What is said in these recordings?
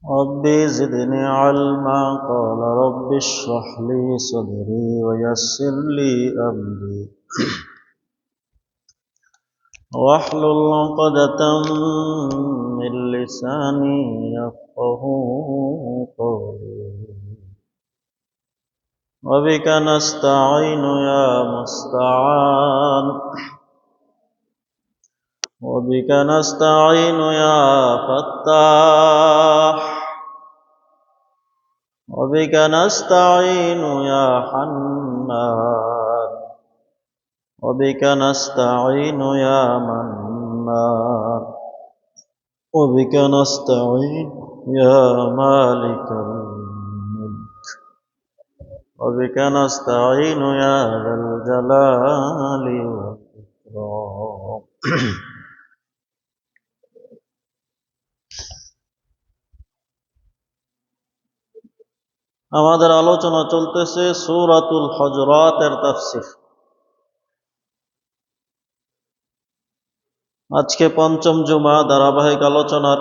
رب زدني علما قال رب اشرح لي صدري ويسر لي أمري واحلل عقدة من لساني يفقه قولي وبك نستعين يا مستعان وبك نستعين يا فتاح وبك نستعين يا حنان وبك نستعين يا منان وبك نستعين يا مالك الملك وبك نستعين يا ذا الجلال والإكرام আমাদের আলোচনা চলতেছে সূরাতুল হুজুরাতের তাফসীর। আজকে পঞ্চম জুমা ধারাবাহিক আলোচনার।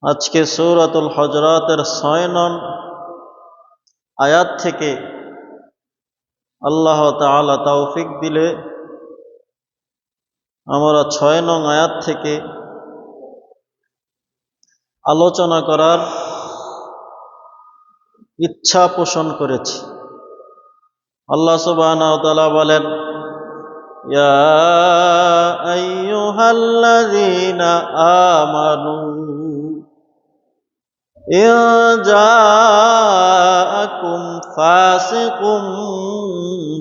আজকে সূরাতুল হুজুরাতের ৬ নং আয়াত থেকে আল্লাহ তাআলা তৌফিক দিলে আমরা ৬ নং আয়াত থেকে আলোচনা করার ইচ্ছা পোষণ করেছি। আল্লাহ সুবহানাহু ওয়া তাআলা বলেন, ইয়া আইয়ুহাল্লাযীনা আমানু ইন জাআকুম ফাসিকুম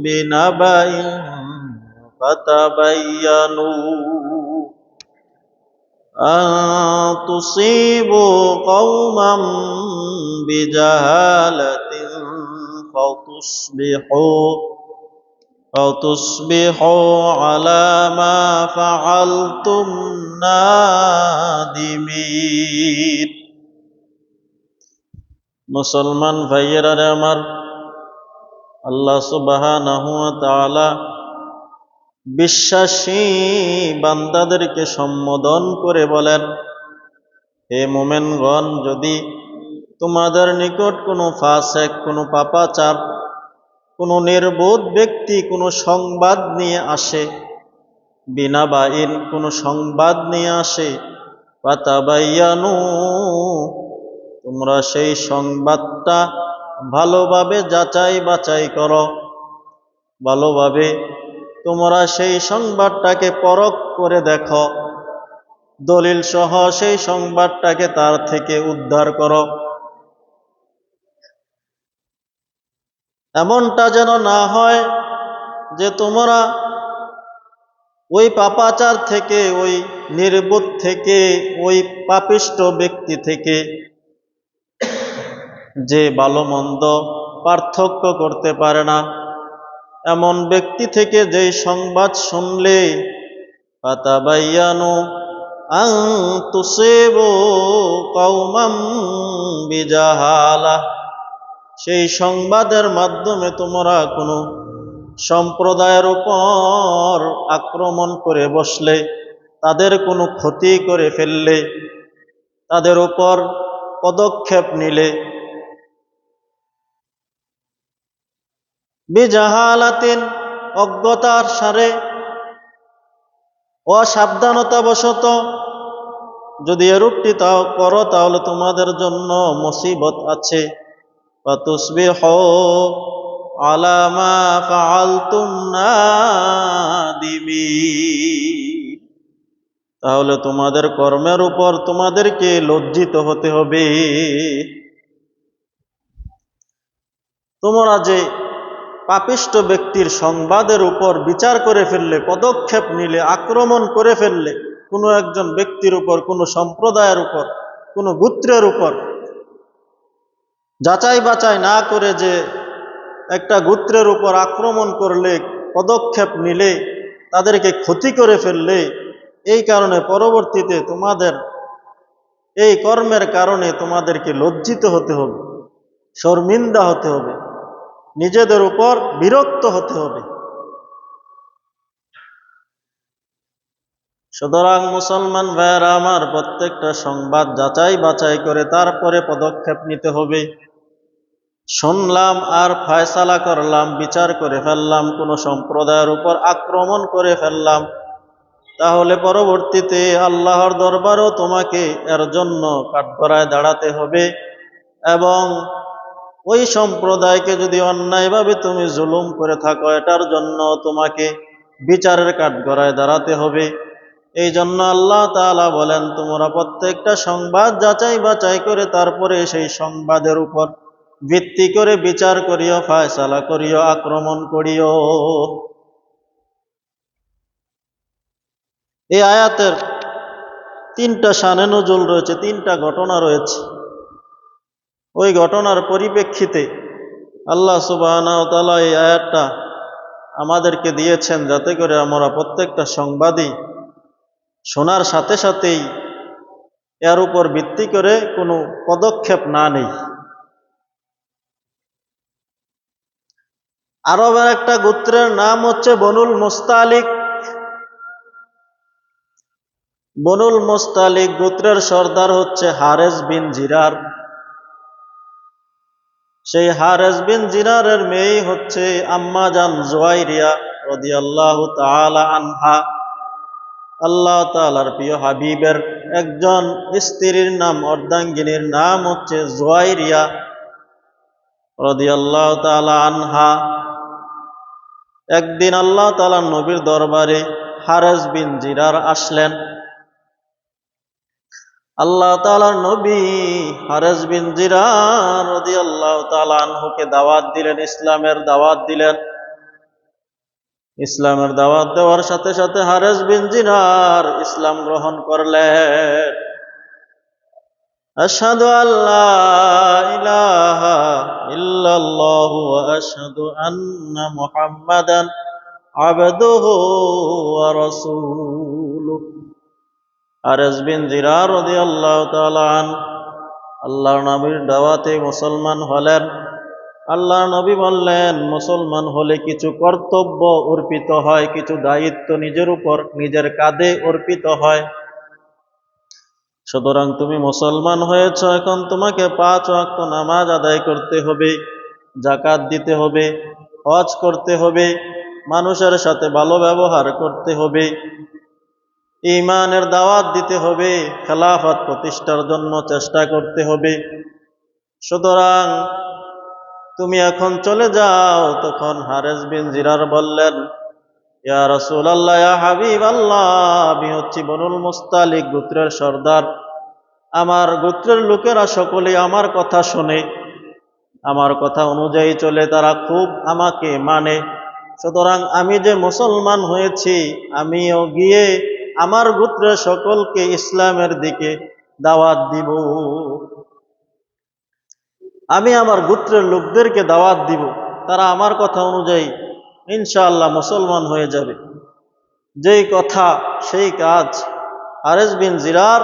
বিনাবাইন ফাতাবায়ানু আন তুসিবু কওমান বিজাহালাতিন فتصبحوا على ما فعلتم نادمين। মুসলমান ভাইয়েরা আমার, আল্লাহ সুবহানাহু ওয়া তাআলা বিশ্বাসী বান্দাদেরকে সম্বোধন করে বলেন, হে মুমিনগণ, যদি তোমাদের নিকট কোনো ফাসিক, কোনো পাপাচার, কোনো নির্বোধ ব্যক্তি কোনো সংবাদ নিয়ে আসে, বিনাবাইন কোনো সংবাদ নিয়ে আসে, ফাতাবায়ানু তোমরা সেই সংবাদটা ভালোভাবে যাচাই বাছাই করো, ভালোভাবে তোমরা সেই সংবাদটাকে পরখ করে দেখো, দলিল সহ সেই সংবাদটাকে তার থেকে উদ্ধার করো। এমনটা যেন না হয় যে তোমরা ওই পাপাচার থেকে, ওই নির্বোধ থেকে, ওই পাপিষ্ঠ ব্যক্তি থেকে, যে ভালো মন্দ পার্থক্য করতে পারে না, এমন ব্যক্তি থেকে যেই সংবাদ শুনলে ফাতাবায়ানু আন তুসিবু কওমান বিজাহালা, সেই সংবাদের মাধ্যমে তোমরা কোনো সম্প্রদায়ের উপর আক্রমণ করে বসলে, তাদের কোনো ক্ষতি করে ফেললে, তাদের উপর পদক্ষেপ নিলে, বিজাহালাতিন অজ্ঞতার সারে, অসাবধানতাবশত যদি এরূপটি করো তাহলে তোমাদের জন্য মুসিবত আছে। ফাতুসবিহু আলা মা ফাআলতুম নাদিমিন, তাহলে তোমাদের কর্মের উপর তোমাদেরকে লজ্জিত হতে হবে। তোমরা যে পাপিষ্ঠ ব্যক্তির সংবাদের উপর বিচার করে ফেললে, পদক্ষেপ নিলে, আক্রমণ করে ফেললে, কোনো একজন ব্যক্তির উপর, কোনো সম্প্রদায়ের উপর, কোনো গোত্রের উপর যাচাই বাছাই না করে যে একটা গোত্রের উপর আক্রমণ করলে, পদক্ষেপ নিলে, তাদেরকে ক্ষতি করে ফেললে, এই কারণে পরবর্তীতে তোমাদের এই কর্মের কারণে তোমাদেরকে লজ্জিত হতে হবে, শর্মিন্দা হতে হবে, নিজেদের উপর বিরক্ত হতে হবে। সুতরাং মুসলমান ভাইয়েরা আমার, প্রত্যেকটা সংবাদ যাচাই বাছাই করে তারপরে পদক্ষেপ নিতে হবে। শুনলাম আর ফয়সালা করলাম, বিচার করে ফেললাম, কোনো সম্প্রদায়ের উপর আক্রমণ করে ফেললাম, তাহলে পরবর্তীতে আল্লাহর দরবারও তোমাকে এর জন্য কাঠগড়ায় দাঁড়াতে হবে। এবং ওই সম্প্রদায়কে যদি অন্যায়ভাবে তুমি জুলুম করে থাকো, এটার জন্য তোমাকে বিচারের কাঠগড়ায় দাঁড়াতে হবে। এই জন্য আল্লাহ তাআলা বলেন, তোমরা প্রত্যেকটা সংবাদ যাচাই বাছাই করে তারপরে সেই সংবাদের উপর ভিত্তি করে বিচার করিও, ফয়সালা করিও, আক্রমণ করিও। এই আয়াতের তিনটা শানে নুজুল রয়েছে, তিনটা ঘটনা রয়েছে। ওই ঘটনার পরিপ্রেক্ষিতে আল্লাহ সুবহানাহু ওয়া তাআলা এই আয়াতটা আমাদেরকে দিয়েছেন, যাতে করে আমরা প্রত্যেকটা সংবাদই শোনার সাথে সাথেই এর উপর ভিত্তি করে কোনো পদক্ষেপ না নেই। আরবের একটা গোত্রের নাম হচ্ছে বনুল মুস্তালিক। বনুল মুস্তালিক গোত্রের সর্দার হচ্ছে হারেস বিন জিরার। সেই হারেস বিন জিরারের মেয়ে হচ্ছে আম্মা জান জুয়াইরিয়া রাদিয়াল্লাহু তাআলা আনহা। আল্লাহ তাআলার প্রিয় হাবিবের একজন স্ত্রীর নাম, অর্ধাঙ্গিনীর নাম হচ্ছে জুয়াইরিয়া রাদিয়াল্লাহু তাআলা আনহা। একদিন আল্লাহ তাআলা নবীর দরবারে হারেস বিন জিরার আসলেন। আল্লাহ তাআলার নবী হারেস বিন জিরার রাদিয়াল্লাহু তাআলা আনহুকে দাওয়াত দিলেন, ইসলামের দাওয়াত দিলেন। ইসলামের দাওয়াত দেওয়ার সাথে সাথে হারেস বিন জিরার ইসলাম গ্রহণ করলেন। আশহাদু আল্লা ইলাহা ইল্লাল্লাহু ওয়া আশহাদু আন্না মুহাম্মাদান আবদুহু ওয়া রাসূলুহু। হারেস বিন জিরার রাদিয়াল্লাহু তাআলা আনহু আল্লাহর নবীর দাওয়াতে মুসলমান হলেন। আল্লাহর নবী বললেন, মুসলমান হলে কিছু কর্তব্য অর্পিত হয়, কিছু দায়িত্ব নিজের উপর, নিজের কাঁধে অর্পিত হয়। সুতরাং তুমি মুসলমান হয়েছ, এখন তোমাকে 5 ওয়াক্ত নামাজ আদায় করতে হবে, যাকাত দিতে হবে, হজ করতে হবে, মানুষের সাথে ভালো ব্যবহার করতে হবে, ঈমানের দাওয়াত দিতে হবে, খেলাফত প্রতিষ্ঠার জন্য চেষ্টা করতে হবে। সুতরাং তুমি এখন চলে যাও। তখন হারেস বিন জিরার বললেন, ইয়া রাসূলুল্লাহ, ইয়া হাবিবাল্লাহ, আমি হচ্ছি বনুল মুস্তালিক গোত্রের সর্দার। আমার গোত্রের লোকেরা সকলেই আমার কথা শোনে, আমার কথা অনুযায়ী চলে, তারা খুব আমাকে মানে। সুতরাং আমি যে মুসলমান হয়েছি, আমিও গিয়ে আমার গোত্রের সকলকে ইসলামের দিকে দাওয়াত দিব। আমি আমার গোত্রের লোকদেরকে দাওয়াত দিব, তারা আমার কথা অনুযায়ী ইনশাআল্লাহ মুসলমান হয়ে যাবে। যেই কথা সেই কাজ। হারেস বিন জিরার,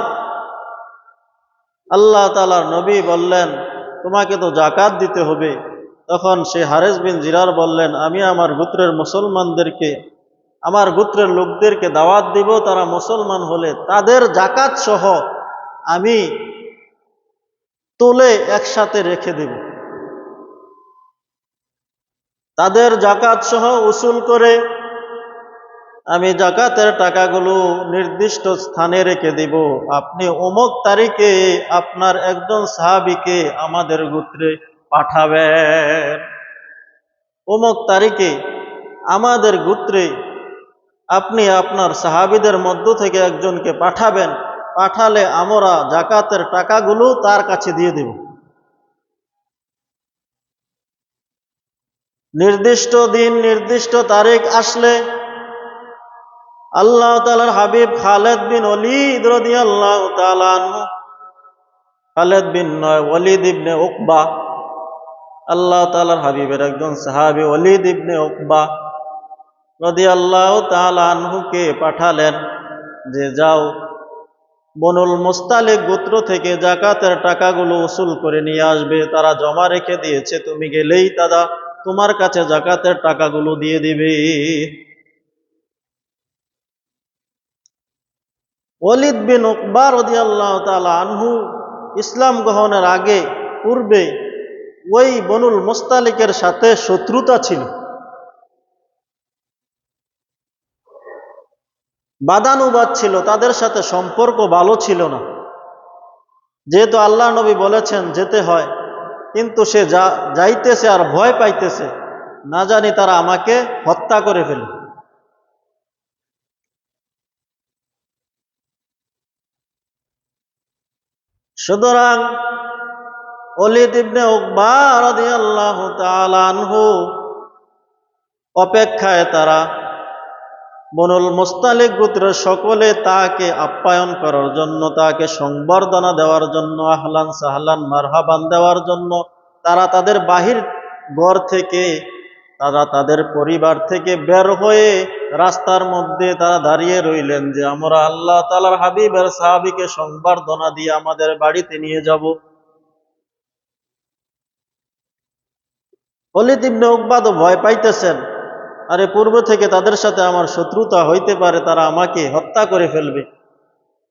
আল্লাহ তাআলার নবী বললেন, তোমাকে তো যাকাত দিতে হবে। তখন সে হারেস বিন জিরার বললেন, আমি আমার গোত্রের মুসলমানদেরকে, আমার গোত্রের লোকদেরকে দাওয়াত দিব, তারা মুসলমান হলে তাদের যাকাত সহ আমি তুলে একসাথে রেখে দেব। তাদের যাকাত সহ উসুল করে আমি যাকাতের টাকাগুলো নির্দিষ্ট স্থানে রেখে দিব। আপনি অমুক তারিখে আপনার একজন সাহাবীকে আমাদের গোত্রে পাঠাবেন। অমুক তারিখে আমাদের গোত্রে আপনি আপনার সাহাবীদের মধ্য থেকে একজনকে পাঠাবেন। পাঠালে আমরা যাকাতের টাকাগুলো তার কাছে দিয়ে দেব। নির্দিষ্ট দিন, নির্দিষ্ট তারিখ আসলে আল্লাহ তাআলার হাবিব খালেদ বিন ওলীদ রাদিয়াল্লাহু তাআলা আনহু, খালেদ বিন ওলীদ ইবনে উকবা, আল্লাহ তাআলার হাবিবের একজন সাহাবী ওলীদ ইবনে উকবা রাদিয়াল্লাহু তাআলা আনহুকে পাঠালেন যে যাও বনুল মুস্তালিক গোত্র থেকে যাকাতের টাকাগুলো উসুল করে নিয়ে আসবে। তারা জমা রেখে দিয়েছে, তুমি গেলেই তারা তোমার কাছে যাকাতের টাকাগুলো দিয়ে দিবে। ওয়ালিদ বিন উকবা রাদিয়াল্লাহু তাআলা আনহু ইসলাম গ্রহণের আগে পূর্বে ওই বনুল মুস্তালিকের সাথে শত্রুতা ছিল, বাদানুবাদ ছিল, তাদের সাথে সম্পর্ক ভালো ছিল না। যেহেতু আল্লাহ নবী বলেছেন যেতে হয়, কিন্তু সে যাইতেছে আর ভয় পাইতেছে, না জানি তারা আমাকে হত্যা করে ফেলে। সুতরাং ওয়ালিদ ইবনে উকবা রাদিয়াল্লাহু তাআলা আনহু অপেক্ষায় তারা বনুল মুস্তালিক গোত্রের সকলে তাকে আপ্যায়ন করার জন্য, তাকে সংবর্ধনা দেওয়ার জন্য, আহলান সাহলান মারহাবান দেওয়ার জন্য তারা তাদের বাহির ঘর থেকে, তারা তাদের পরিবার থেকে বের হয়ে রাস্তার মধ্যে তারা দাঁড়িয়ে রইলেন যে আমরা আল্লাহ তাআলার হাবিবের সাহাবীকে সংবর্ধনা দিয়ে আমাদের বাড়িতে নিয়ে যাব। ওয়ালিদ ইবনে উকবা তো ভয় পাইতেছেন, আরে পূর্ব থেকে তাদের সাথে আমার শত্রুতা হইতে পারে, তারা আমাকে হত্যা করে ফেলবে।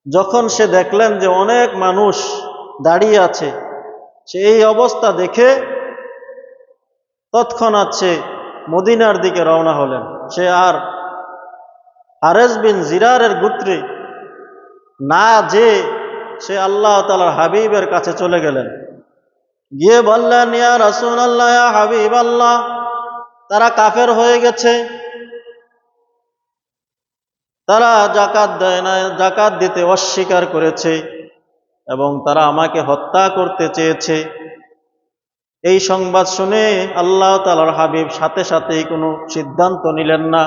যখন সে দেখলেন যে অনেক মানুষ দাঁড়িয়ে আছে, সে এই অবস্থা দেখে তৎক্ষণাৎ সে মদিনার দিকে রওনা হলেন। সে আর হারেস বিন জিরারের গোত্রে না যে সে আল্লাহ তাআলার হাবিবের কাছে চলে গেলেন, গিয়ে বললেন, ইয়া রাসূলুল্লাহ, ইয়া হাবিবাল্লাহ, তারা কাফের হয়ে গেছে, তারা জাকাত দেয় না, জাকাত দিতে অস্বীকার করেছে এবং তারা আমাকে হত্যা করতে চেয়েছে। এই সংবাদ শুনে আল্লাহ তাআলার হাবিব সাথে সাথেই কোনো সিদ্ধান্ত নিলেন না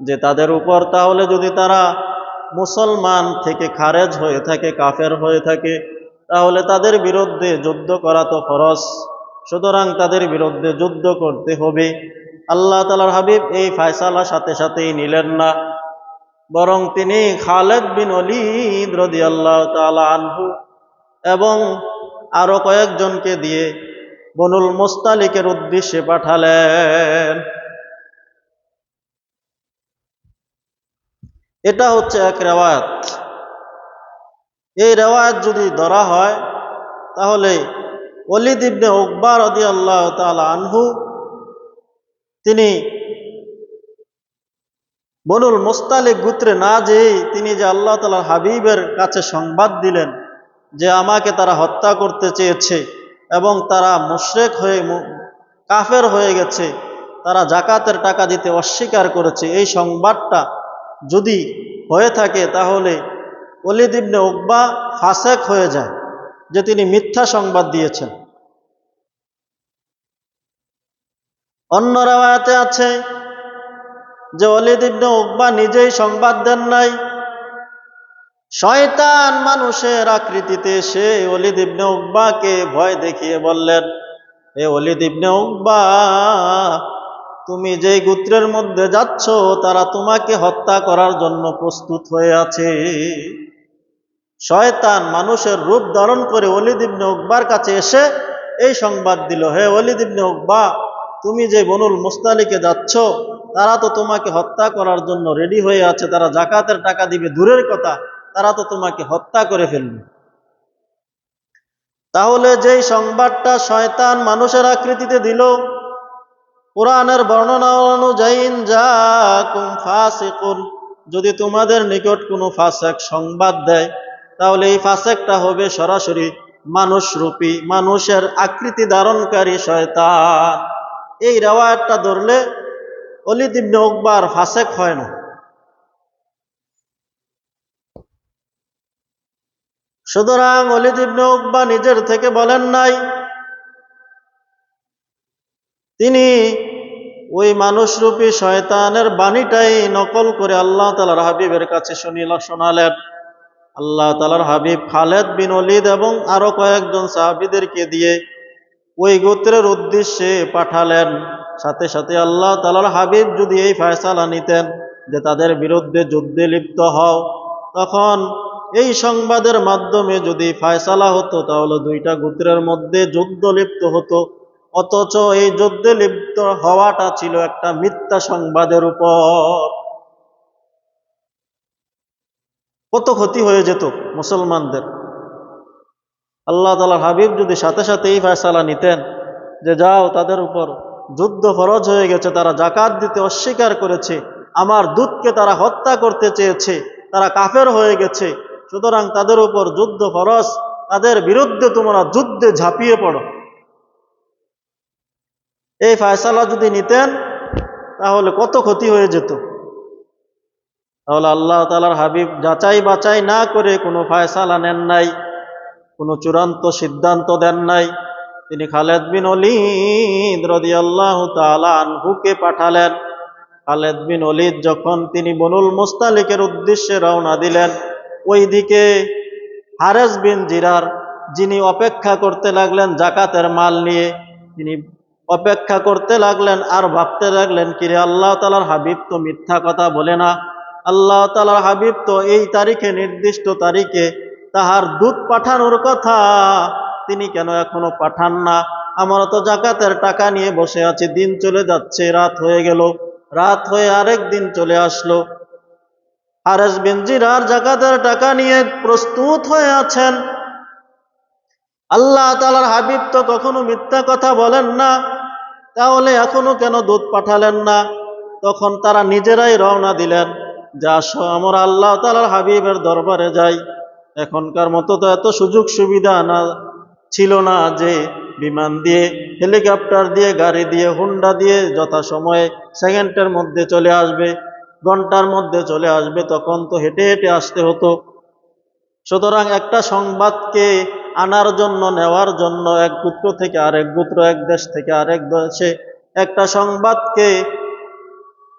যে তাদের উপর, তাহলে যদি তারা মুসলমান থেকে খারেজ হয়ে থাকে, কাফের হয়ে থাকে, তাহলে তাদের বিরুদ্ধে যুদ্ধ করা তো ফরজ, সুতরাং তাদের বিরুদ্ধে যুদ্ধ করতে হবে। আল্লাহ তাআলার হাবিব এই ফয়সালা সাথে সাথেই নিলেন না, বরং তিনি খালিদ বিন ওয়ালিদ রাদিয়াল্লাহু তাআলা আনহু এবং আরো কয়েকজনকে দিয়ে বনুল মুস্তালিকের উদ্দেশ্যে পাঠালেন। এটা হচ্ছে এক রেওয়ায়াত। এই রেওয়ায়াত যদি ধরা হয়, তাহলে ওয়ালিদ ইবনে উকবা রাদিয়াল্লাহু তাআলা আনহু তিনি বনুল মুস্তালিক গোত্রে না যেই তিনি যে আল্লাহ তাআলার হাবিবের কাছে সংবাদ দিলেন যে আমাকে তারা হত্যা করতে চেয়েছে এবং তারা মুশরিক হয়ে কাফের হয়ে গেছে, তারা জাকাতের টাকা দিতে অস্বীকার করেছে, এই সংবাদটা যদি হয়ে থাকে তাহলে ওয়ালিদ ইবনে উকবা ফাসেক হয়ে যায়, যে তিনি মিথ্যা সংবাদ দিয়েছেন। অন্য রাওয়ায়াতে আছে যে ওয়ালিদ ইবনে উকবা নিজেই সংবাদ দেন নাই, শয়তান মানুষের আকৃতিতে সে ওয়ালিদ ইবনে উকবাকে ভয় দেখিয়ে বললেন, হে ওয়ালিদ ইবনে উকবা, তুমি যেই গোত্রের মধ্যে যাচ্ছ তারা তোমাকে হত্যা করার জন্য প্রস্তুত হয়ে আছে। শয়তান মানুষের রূপ ধারণ করে ওয়ালিদ ইবনে উকবার কাছে এসে এই সংবাদ দিল, হে ওয়ালিদ ইবনে উকবা, তুমি যে বনুল মুস্তালিকে যাচ্ছ তারা তো তোমাকে হত্যা করার জন্য রেডি হয়ে আছে, তারা জাকাতের টাকা দিবে দূরের কথা, তারা তো তোমাকে হত্যা করে ফেলবে। তাহলে যেই সংবাদটা শয়তান মানুষের আকৃতিতে দিল, কোরআনের বর্ণনা অনুযায়ী, জাকুম ফাসিকুন, যদি তোমাদের নিকট কোনো ফাসেক সংবাদ দেয়, তাহলে এই ফাসেকটা হবে সরাসরি মানুষরূপী, মানুষের আকৃতি ধারণকারী শয়তান। এই রিওয়ায়াতটা ধরলে ওয়ালিদ ইবনে উকবার ফাসেক হয় না। সুতরাং ওয়ালিদ ইবনে উকবা নিজের থেকে বলেন নাই, তিনি ওই মানুষরূপী শয়তানের বাণীটাই নকল করে আল্লাহ তাআলার হাবিবের কাছে শোনালেন। আল্লাহ তাআলার হাবিব খালিদ বিন ওয়ালিদ এবং আরো কয়েকজন সাহাবীদেরকে দিয়ে ওই গোত্রের উদ্দেশ্যে পাঠালেন। সাথে সাথে আল্লাহ তাআলার হাবিব যদি এই ফয়সালা নিতেন যে তাদের বিরুদ্ধে যুদ্ধে লিপ্ত হও, তখন এই সংবাদের মাধ্যমে যদি ফয়সালা হতো তাহলে দুইটা গোত্রের মধ্যে যুদ্ধ লিপ্ত হতো, অথচ এই যুদ্ধে লিপ্ত হওয়াটা ছিল একটা মিথ্যা সংবাদের উপর। কত ক্ষতি হয়ে যেত মুসলমানদের। আল্লাহ তাআলার হাবিব যদি সাথে সাথে এই ফয়সালা নিতেন যে যাও, তাদের উপর যুদ্ধ ফরজ হয়ে গেছে, তারা যাকাত দিতে অস্বীকার করেছে, আমার দূতকে তারা হত্যা করতে চেয়েছে, তারা কাফের হয়ে গেছে, সুতরাং তাদের উপর যুদ্ধ ফরজ, তাদের বিরুদ্ধে তোমরা যুদ্ধে ঝাঁপিয়ে পড়ো, এই ফয়সালা যদি নিতেন তাহলে কত ক্ষতি হয়ে যেত। তাহলে আল্লাহ তাআলার হাবিব যাচাই বাছাই না করে কোনো ফয়সালা নেন নাই, কোনো চূড়ান্ত সিদ্ধান্ত দেন নাই। তিনি খালেদ বিন ওলীদ রাদিয়াল্লাহু তাআলা আনহুকে পাঠালেন। খালেদ বিন ওলীদ যখন তিনি বনুল মুস্তালিকের উদ্দেশ্যে রওনা দিলেন, ওইদিকে হারেস বিন জিরার, যিনি অপেক্ষা করতে লাগলেন জাকাতের মাল নিয়ে, তিনি অপেক্ষা করতে লাগলেন আর ভাবতে লাগলেন, কিরে আল্লাহ তাআলার হাবিব তো মিথ্যা কথা বলে না, আল্লাহ তাআলার হাবিব তো এই তারিখে, নির্দিষ্ট তারিখে তাহার দূত পাঠানোর কথা, তিনি কেন এখনো পাঠান না? আমরা তো জাকাতের টাকা নিয়ে বসে আছি, দিন চলে যাচ্ছে, রাত হয়ে গেল, রাত হয়ে আরেক দিন চলে আসলো। হারেস বিন জিরার জাকাতের টাকা নিয়ে প্রস্তুত হয়ে আছেন। আল্লাহ তাআলার হাবিব তো কখনো মিথ্যা কথা বলেন না, তাহলে এখনো কেন দূত পাঠালেন না? তখন তারা নিজেরাই রওনা দিলেন যে আসো, আমরা আল্লাহ তাআলার হাবিবের দরবারে যাই। এখনকার মতো তো এত সুযোগ সুবিধা না ছিল না যে বিমান দিয়ে, হেলিকপ্টার দিয়ে, গাড়ি দিয়ে, হুন্ডা দিয়ে যথাসময়ে সেকেন্ডের মধ্যে চলে আসবে, ঘন্টার মধ্যে চলে আসবে। তখন তো হেঁটে হেঁটে আসতে হতো। সুতরাং একটা সংবাদকে আনার জন্য, নেওয়ার জন্য, এক গোত্র থেকে আরেক গোত্র, এক দেশ থেকে আরেক দেশে একটা সংবাদকে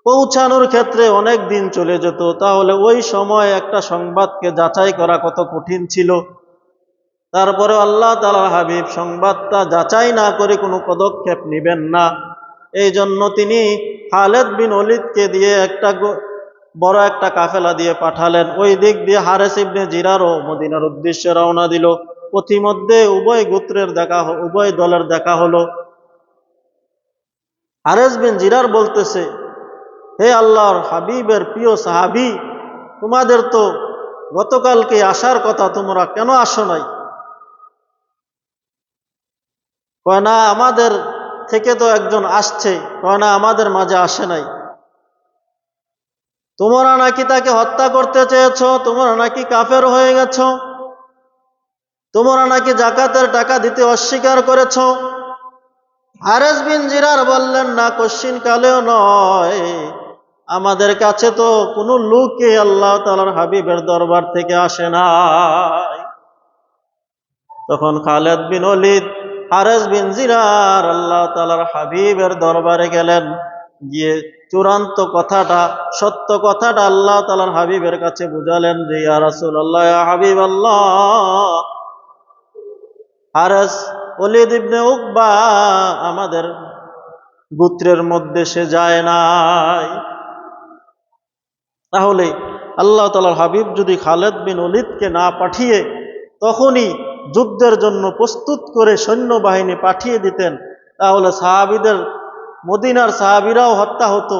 পৌঁছানোর ক্ষেত্রে অনেক দিন চলে যেত। তাহলে ওই সময় একটা সংবাদকে যাচাই করা কত কঠিন ছিল। তারপরে আল্লাহ তাআলার হাবিব সংবাদটা যাচাই না করে কোনো পদক্ষেপ নেবেন না, এই জন্য তিনি খালেদ বিন ওলীদকে দিয়ে বড় একটা কাফেলা দিয়ে পাঠালেন। ওই দিক দিয়ে হারেস ইবনে জিরারও মদিনার উদ্দেশ্যে রওনা দিল। পথিমধ্যে উভয় গোত্রের দেখা, উভয় দলের দেখা হলো। হারেস বিন জিরার বলতেছে, হে আল্লাহর হাবিবের প্রিয় সাহাবী, তোমাদের তো গতকালকে আসার কথা, তোমরা কেন আসো নাই? কয় না, আমাদের থেকে তো একজন আসছে। কয় না, আমাদের মাঝে আসে নাই। তোমরা নাকি তাকে হত্যা করতে চেয়েছ, তোমরা নাকি কাফের হয়ে গেছ, তোমরা নাকি জাকাতের টাকা দিতে অস্বীকার করেছ। হারেস বিন জিরার বললেন, না, কশ্চিন কালেও নয়, আমাদের কাছে তো কোনো লোকই আল্লাহ তাআলার হাবিবের দরবার থেকে আসে নাই। তখন খালেদ বিন ওলীদ হারেস বিন জিরার আল্লাহ তাআলার হাবিবের দরবারে গেলেন, গিয়ে চূড়ান্ত কথাটা, সত্য কথাটা আল্লাহ তাআলার হাবিবের কাছে বুঝালেন যে ইয়া রাসূলুল্লাহ, ইয়া হাবিবাল্লাহ, হারেস ওলীদ ইবনে উকবা আমাদের গোত্রের মধ্যে সে যায় নাই। তাহলে আল্লাহ তাআলার হাবিব যদি খালেদ বিন ওলীদকে না পাঠিয়ে তখনই যুদ্ধের জন্য প্রস্তুত করে সৈন্যবাহিনী পাঠিয়ে দিতেন, তাহলে সাহাবীদের, মদিনার সাহাবীরাও হত্যা হতো,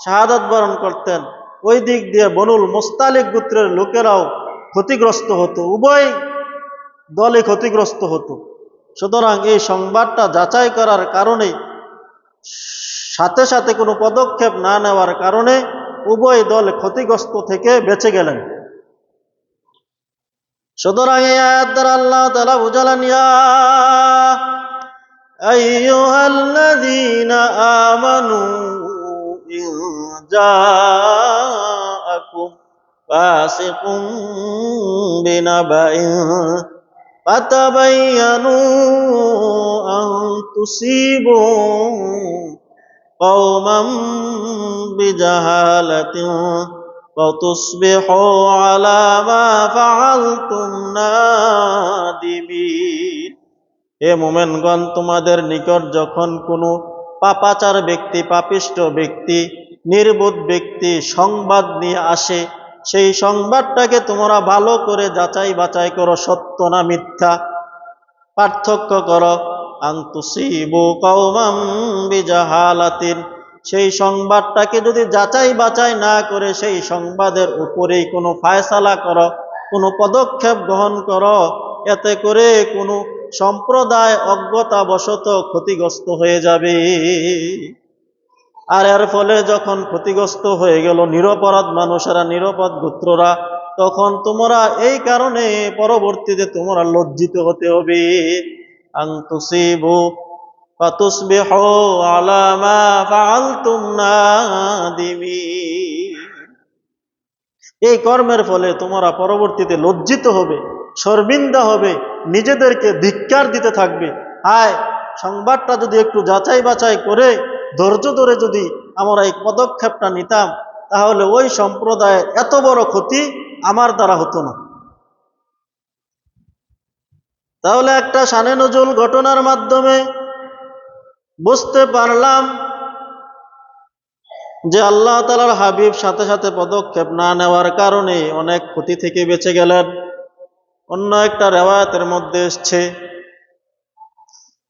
শাহাদাত বরণ করতেন। ওই দিক দিয়ে বনুল মুস্তালিক গোত্রের লোকেরাও ক্ষতিগ্রস্ত হতো, উভয় দলে ক্ষতিগ্রস্ত হতো। সুতরাং এই সংবাদটা যাচাই করার কারণে, সাথে সাথে কোনো পদক্ষেপ না নেওয়ার কারণে উভয় দল ক্ষতিগ্রস্ত থেকে বেঁচে গেলেন। সুতরাং এই আয়াত দ্বারা আল্লাহ তাআলা বুঝালেন, ইয়া আইয়ুহাল্লাযীনা আমানু ইন জাআকুম ফাসিকুম বিনাবাইন ফাতাবায়ানু আন তুসিবু কওমান বিজাহালাতিন وتصبحوا على ما فعلتم نادمين। হে মুমিনগণ, তোমাদের নিকট যখন কোনো পাপাচার ব্যক্তি, পাপিষ্ঠ ব্যক্তি, নির্বোধ ব্যক্তি সংবাদ নিয়ে আসে, সেই সংবাদটাকে তোমরা ভালো করে যাচাই বাছাই করো, সত্য না মিথ্যা পার্থক্য করো। আন তুসিবু কওমান বিজাহালাতিন, সেই সংবাদটাকে যদি যাচাই বাছাই না করে সেই সংবাদের উপরেই কোনো ফায়সালা করো, কোনো পদক্ষেপ গ্রহণ করো, এতে করে কোনো সম্প্রদায় অজ্ঞতাবশত ক্ষতিগ্রস্ত হয়ে যাবে। আর এর ফলে যখন ক্ষতিগ্রস্ত হয়ে গেল নিরপরাধ মানুষেরা, নিরপরাধ গোত্ররা, তখন তোমরা এই কারণে পরবর্তীতে তোমরা লজ্জিত হতে হবে। আন তুসিবু ফাতুসবিহু আলা মা ফাআলতুম নাদিমিন। এই কর্মের ফলে তোমরা পরবর্তীতে লজ্জিত হবে, শর্মিন্দা হবে, নিজেদেরকে ধিক্কার দিতে থাকবে। হায়, সংবাদটা যদি একটু যাচাই বাছাই করে ধৈর্য ধরে যদি আমরা এই পদক্ষেপটা নিতাম, তাহলে ওই সম্প্রদায়ের এত বড় ক্ষতি আমার দ্বারা হতো না। তাহলে একটা শানে নজুল ঘটনার মাধ্যমে বুঝতে পারলাম যে আল্লাহ তাআলার হাবিব সাথে সাথে পদক্ষেপ না নেওয়ার কারণে অনেক ক্ষতি থেকে বেঁচে গেলেন। অন্য একটা রেওয়ায়াতের মধ্যে এসছে,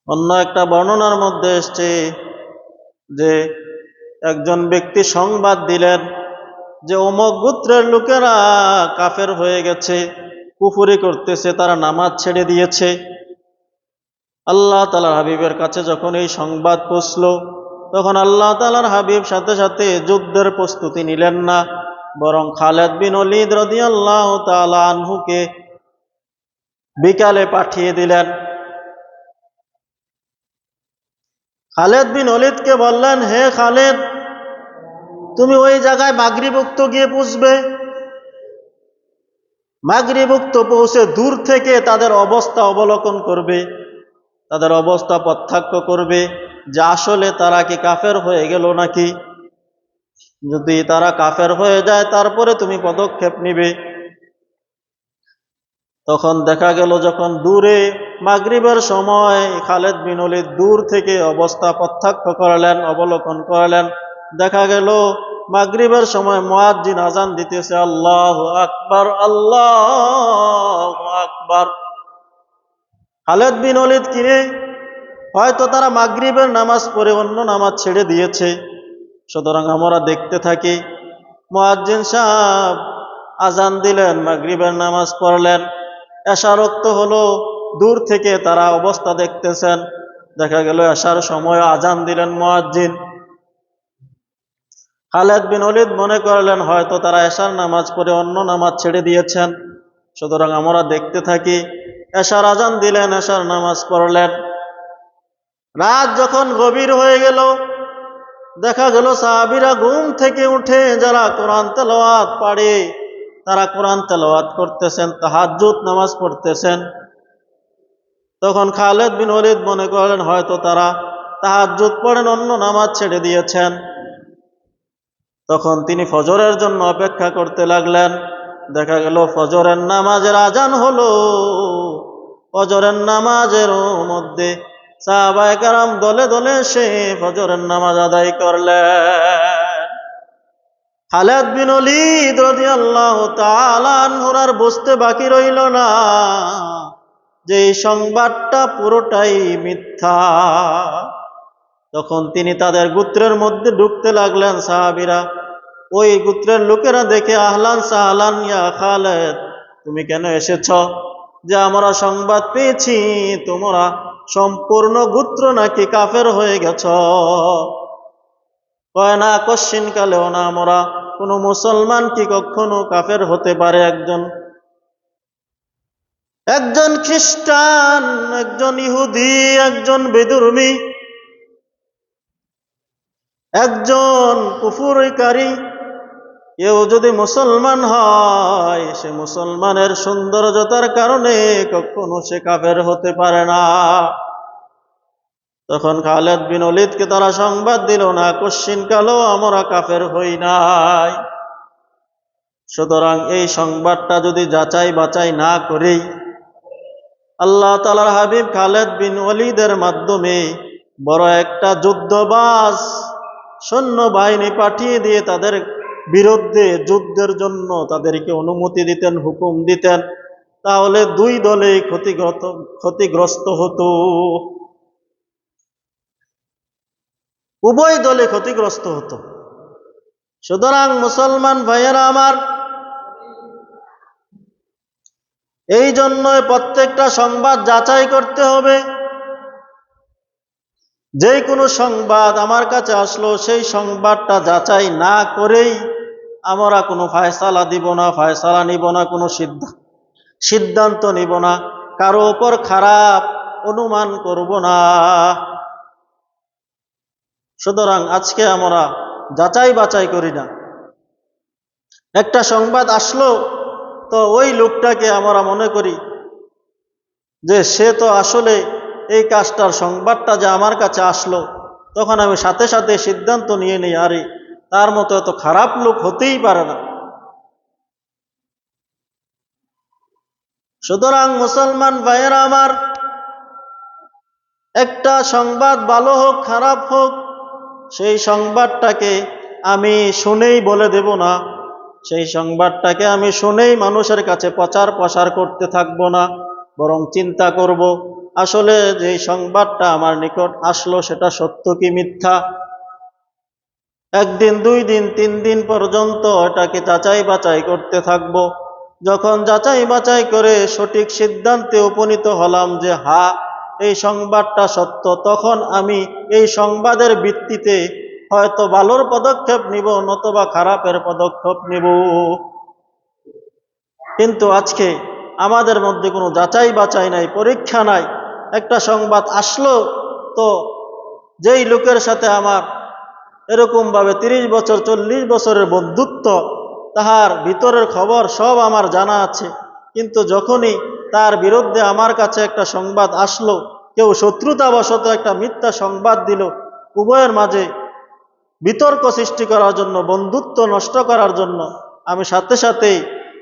অন্য একটা বর্ণনার মধ্যে এসছে যে একজন ব্যক্তি সংবাদ দিলেন যে অমুক গোত্রের লোকেরা কাফের হয়ে গেছে, কুফরি করতেছে, তারা নামাজ ছেড়ে দিয়েছে। আল্লাহ তাআলার হাবিবের কাছে যখন এই সংবাদ পৌঁছলো, তখন আল্লাহ তাআলার হাবিব সাথে সাথে যুদ্ধের প্রস্তুতি নিলেন না, বরং খালিদ বিন ওলীদ রাদিয়াল্লাহু তাআলা আনহুকে বিকালে পাঠিয়ে দিলেন। খালিদ বিন ওলীদকে বললেন, হে খালিদ, তুমি ওই জায়গায় মাগরিবুক্ত গিয়ে পৌঁছবে। মাগরিবুক্ত পৌঁছে দূর থেকে তাদের অবস্থা অবলোকন করবে, তাদের অবস্থা প্রত্যক্ষ করবে যে আসলে তারা কি কাফের হয়ে গেল নাকি। যদি তারা কাফের হয়ে যায় তারপরে তুমি পদক্ষেপ নিবে। তখন দেখা গেল যখন দূরে মাগরিবের সময় খালিদ বিন ওলীদ দূর থেকে অবস্থা প্রত্যক্ষ করলেন, অবলোকন করলেন, দেখা গেল মাগরিবের সময় মুয়াজ্জিন আজান দিতেছে, আল্লাহু আকবার, আল্লাহু আকবার। খালিদ বিন ওলীদ কিরে, হয়তো তারা মাগরিবের নামাজ পড়ে অন্য নামাজ ছেড়ে দিয়েছে, সুতরাং আমরা দেখতে থাকি। মুয়াজ্জিন সাহেব আজান দিলেন, মাগরিবের নামাজ পড়লেন, এশা রক্ত হলো, দূর থেকে তারা অবস্থা দেখতেছেন। দেখা গেল এশার সময় আজান দিলেন মুয়াজ্জিন। খালিদ বিন ওলীদ মনে করলেন হয়তো তারা এশার নামাজ পড়ে অন্য নামাজ ছেড়ে দিয়েছেন, সুতরাং আমরা দেখতে থাকি। এশার আজান দিলেন, এশার নামাজ পড়লেন। রাত যখন গভীর হয়ে গেল, দেখা গেল সাহাবীরা ঘুম থেকে উঠে যারা কোরআন তেলাওয়াত পারে তারা কোরআন তেলাওয়াত করতেছেন, তাহাজ্জুদ নামাজ পড়তেছেন। তখন খালিদ বিন ওলীদ মনে করলেন হয়তো তারা তাহাজ্জুদ পড়েন, অন্য নামাজ ছেড়ে দিয়েছেন। তখন তিনি ফজরের জন্য অপেক্ষা করতে লাগলেন। দেখা গেল ফজরের নামাজের আজান হলো। ফজরের নামাজের মধ্যে সাহাবায়ে কেরাম দলে দলে সে ফজরের নামাজ আদায় করলেন। খালিদ বিন ওলীদ রাদিয়াল্লাহু তাআলা আনহুর আর বুঝতে বাকি রইল না যে এই সংবাদটা পুরোটাই মিথ্যা। তখন তিনি তাদের গোত্রের মধ্যে ঢুকতে লাগলেন। সাহাবীরা, ওই গোত্রের লোকেরা দেখে, আহলান সাহলান ইয়া খালিদ, তুমি কেন এসেছ? যে আমরা সংবাদ পেয়েছি তোমরা সম্পূর্ণ গোত্র নাকি কাফের হয়ে গেছ। কয় না, কশ্চিন কালেও না, আমরা কোনো মুসলমান কি কখনো কাফের হতে পারে? একজন খ্রিস্টান, একজন ইহুদি, একজন বেদুর্মী, একজন কুফরীকারী কেউ যদি মুসলমান হয়, সে মুসলমানের সৌন্দর্যতার কারণে কখনো সে কাফের হতে পারে না। তখন খালিদ বিন ওলীদকে তারা সংবাদ দিল, না, কশ্চিন কালেও আমরা কাফের হই নাই। সুতরাং এই সংবাদটা যদি যাচাই বাছাই না করি, আল্লাহ তাআলার হাবিব খালিদ বিন ওলীদের মাধ্যমে বড় একটা যুদ্ধবাজ সৈন্যবাহিনী পাঠিয়ে দিয়ে তাদের বিরুদ্ধে যুদ্ধের জন্য তাদেরকে অনুমতি দিতেন, হুকুম দিতেন, তাহলে দুই দলেই ক্ষতিগ্রস্ত হতো। উভয় দলে ক্ষতিগ্রস্ত হতো। সুতরাং মুসলমান ভাইয়েরা আমার, এই জন্যই প্রত্যেকটা সংবাদ যাচাই করতে হবে। যে কোনো সংবাদ আমার কাছে আসলো, সেই সংবাদটা যাচাই না করেই আমরা কোনো ফায়সালা দিব না, ফায়সালা নিব না, কোনো সিদ্ধান্ত নিব না, কারো ওপর খারাপ অনুমান করব না। সুতরাং আজকে আমরা যাচাই বাছাই করি না। একটা সংবাদ আসলো তো ওই লোকটাকে আমরা মনে করি যে সে তো আসলে এই কাজটার সংবাদটা যে আমার কাছে আসলো, তখন আমি সাথে সাথে সিদ্ধান্ত নিয়ে নিই, আরে তার মতো এত খারাপ লোক হতেই পারে না। সুতরাং মুসলমান ভাইয়েরা আমার, একটা সংবাদ ভালো হোক খারাপ হোক, সেই সংবাদটাকে আমি শুনেই বলে দেব না, সেই সংবাদটাকে আমি শুনেই মানুষের কাছে প্রচার প্রসার করতে থাকবো না, বরং চিন্তা করব আসলে যে সংবাদটা আমার নিকট আসলো সেটা সত্য কি মিথ্যা। একদিন, 2 দিন, 3 দিন পর্যন্ত এটাকে যাচাই বাছাই করতে থাকব। যখন যাচাই বাছাই করে সঠিক সিদ্ধান্তে উপনীত হলাম যে হ্যাঁ এই সংবাদটা সত্য, তখন আমি এই সংবাদের ভিত্তিতে হয়তো ভালোর পদক্ষেপ নিব, নতুবা খারাপের পদক্ষেপ নিব। কিন্তু আজকে আমাদের মধ্যে কোনো যাচাই বাছাই নাই, পরীক্ষা নাই। একটা সংবাদ আসলো তো যেই লোকের সাথে আমার এরকমভাবে 30 বছর 40 বছরের বন্ধুত্ব, তাহার ভিতরের খবর সব আমার জানা আছে, কিন্তু যখনই তার বিরুদ্ধে আমার কাছে একটা সংবাদ আসলো, কেউ শত্রুতাবশত একটা মিথ্যা সংবাদ দিল, উভয়ের মাঝে বিতর্ক সৃষ্টি করার জন্য, বন্ধুত্ব নষ্ট করার জন্য, আমি সাথে সাথেই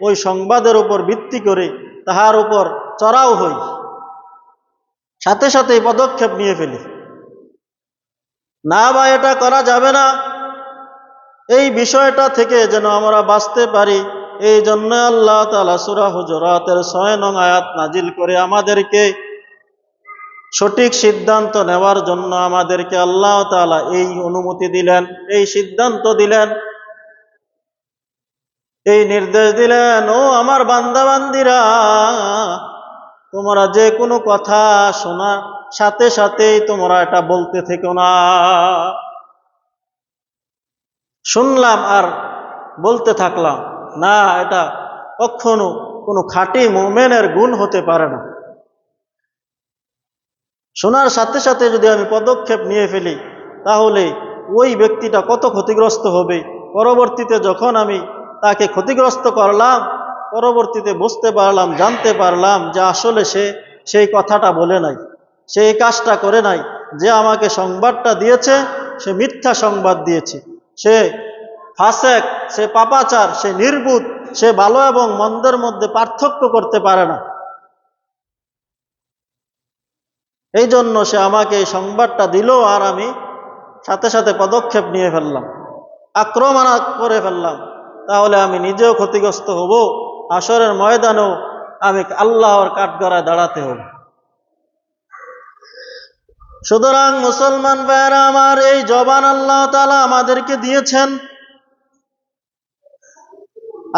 ওই সংবাদের উপর ভিত্তি করে তাহার উপর চড়াও হই, সাথে সাথেই পদক্ষেপ নিয়ে ফেলি। না বা এটা করা যাবে না। এই বিষয়টা থেকে যেন আমরা বাঁচতে পারি, এই জন্য আল্লাহ তাআলা সূরা হুজুরাতের 6 নং আয়াত নাজিল করে আমাদেরকে সঠিক সিদ্ধান্ত নেওয়ার জন্য আমাদেরকে আল্লাহ তাআলা এই অনুমতি দিলেন, এই সিদ্ধান্ত দিলেন, এই নির্দেশ দিলেন, ও আমার বান্দা বান্দিরা, তোমরা যে কোনো কথা শোনার সাথে সাথেই তোমরা এটা বলতে থেকো না। শুনলাম আর বলতে থাকলাম না, এটা কখনো কোনো খাঁটি মুমিনের গুণ হতে পারে না। শোনার সাথে সাথে যদি আমি পদক্ষেপ নিয়ে ফেলি, তাহলে ওই ব্যক্তিটা কত ক্ষতিগ্রস্ত হবে। পরবর্তীতে যখন আমি তাকে ক্ষতিগ্রস্ত করলাম, পরবর্তীতে বুঝতে পারলাম, জানতে পারলাম যে আসলে সে সেই কথাটা বলে নাই, সে এই কাজটা করে নাই, যে আমাকে সংবাদটা দিয়েছে সে মিথ্যা সংবাদ দিয়েছে, সে ফাসেক, সে পাপাচার, সে নির্বুধ, সে ভালো এবং মন্দের মধ্যে পার্থক্য করতে পারে না। এই জন্য সে আমাকে এই সংবাদটা দিল, আর আমি সাথে সাথে পদক্ষেপ নিয়ে ফেললাম, আক্রমণ করে ফেললাম, তাহলে আমি নিজেও ক্ষতিগ্রস্ত হব, হাসরের ময়দানেও আমি আল্লাহর কাঠগড়ায় দাঁড়াতে হব। সুতরাং মুসলমান ভাইয়েরা আমার, এই জবান আল্লাহ তাআলা আমাদেরকে দিয়েছেন।